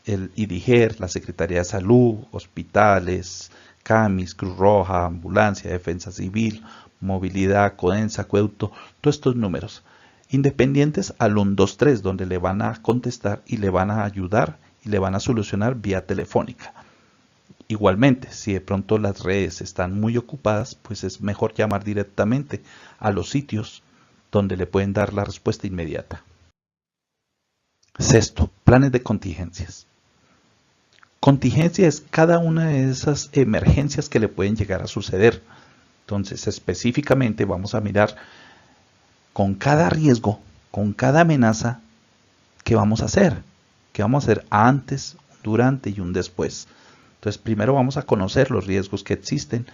el IDIGER, la Secretaría de Salud, hospitales, CAMIS, Cruz Roja, Ambulancia, Defensa Civil, Movilidad, Codensa, Acueducto, todos estos números independientes al 123, donde le van a contestar y le van a ayudar y le van a solucionar vía telefónica. Igualmente, si de pronto las redes están muy ocupadas, pues es mejor llamar directamente a los sitios donde le pueden dar la respuesta inmediata. Sexto, planes de contingencias. Contingencia es cada una de esas emergencias que le pueden llegar a suceder. Entonces, específicamente vamos a mirar con cada riesgo, con cada amenaza, qué vamos a hacer. ¿Qué vamos a hacer antes, durante y un después? Entonces, primero vamos a conocer los riesgos que existen,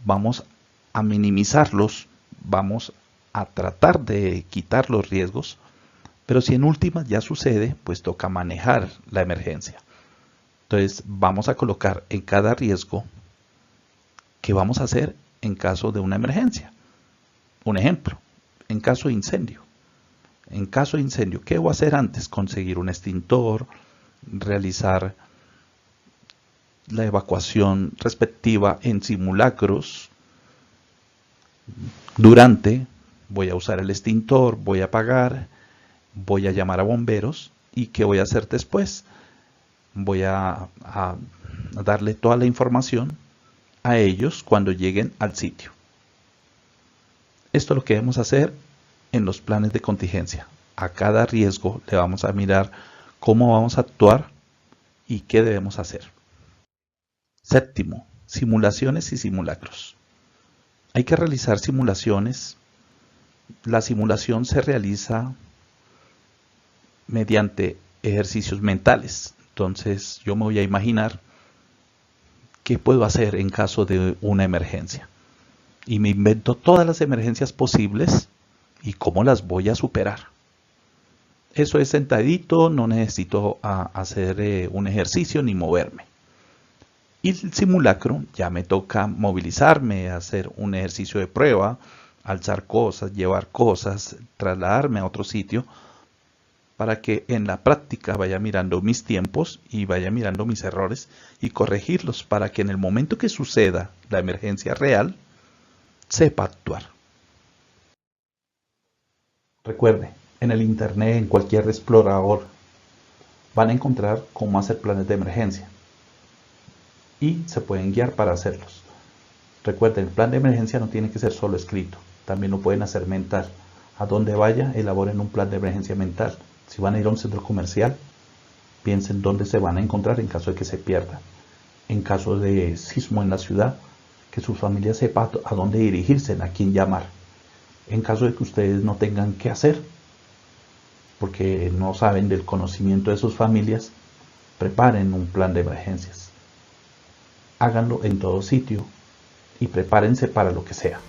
vamos a minimizarlos, vamos a tratar de quitar los riesgos, pero si en últimas ya sucede, pues toca manejar la emergencia. Entonces vamos a colocar en cada riesgo qué vamos a hacer en caso de una emergencia. Un ejemplo, en caso de incendio. En caso de incendio, ¿qué voy a hacer antes? Conseguir un extintor, realizar la evacuación respectiva en simulacros. Durante, voy a usar el extintor, voy a apagar, voy a llamar a bomberos. ¿Y qué voy a hacer después? Voy a darle toda la información a ellos cuando lleguen al sitio. Esto es lo que debemos hacer en los planes de contingencia. A cada riesgo le vamos a mirar cómo vamos a actuar y qué debemos hacer. Séptimo, simulaciones y simulacros. Hay que realizar simulaciones. La simulación se realiza mediante ejercicios mentales. Entonces yo me voy a imaginar qué puedo hacer en caso de una emergencia. Y me invento todas las emergencias posibles y cómo las voy a superar. Eso es sentadito, no necesito hacer un ejercicio ni moverme. Y el simulacro ya me toca movilizarme, hacer un ejercicio de prueba, alzar cosas, llevar cosas, trasladarme a otro sitio, para que en la práctica vaya mirando mis tiempos y vaya mirando mis errores y corregirlos, para que en el momento que suceda la emergencia real, sepa actuar. Recuerde, en el internet, en cualquier explorador, van a encontrar cómo hacer planes de emergencia y se pueden guiar para hacerlos. Recuerden, el plan de emergencia no tiene que ser solo escrito, también lo pueden hacer mental. A donde vaya, elaboren un plan de emergencia mental. Si van a ir a un centro comercial, piensen dónde se van a encontrar en caso de que se pierdan. En caso de sismo en la ciudad, que su familia sepa a dónde dirigirse, a quién llamar. En caso de que ustedes no tengan qué hacer, porque no saben del conocimiento de sus familias, preparen un plan de emergencias. Háganlo en todo sitio y prepárense para lo que sea.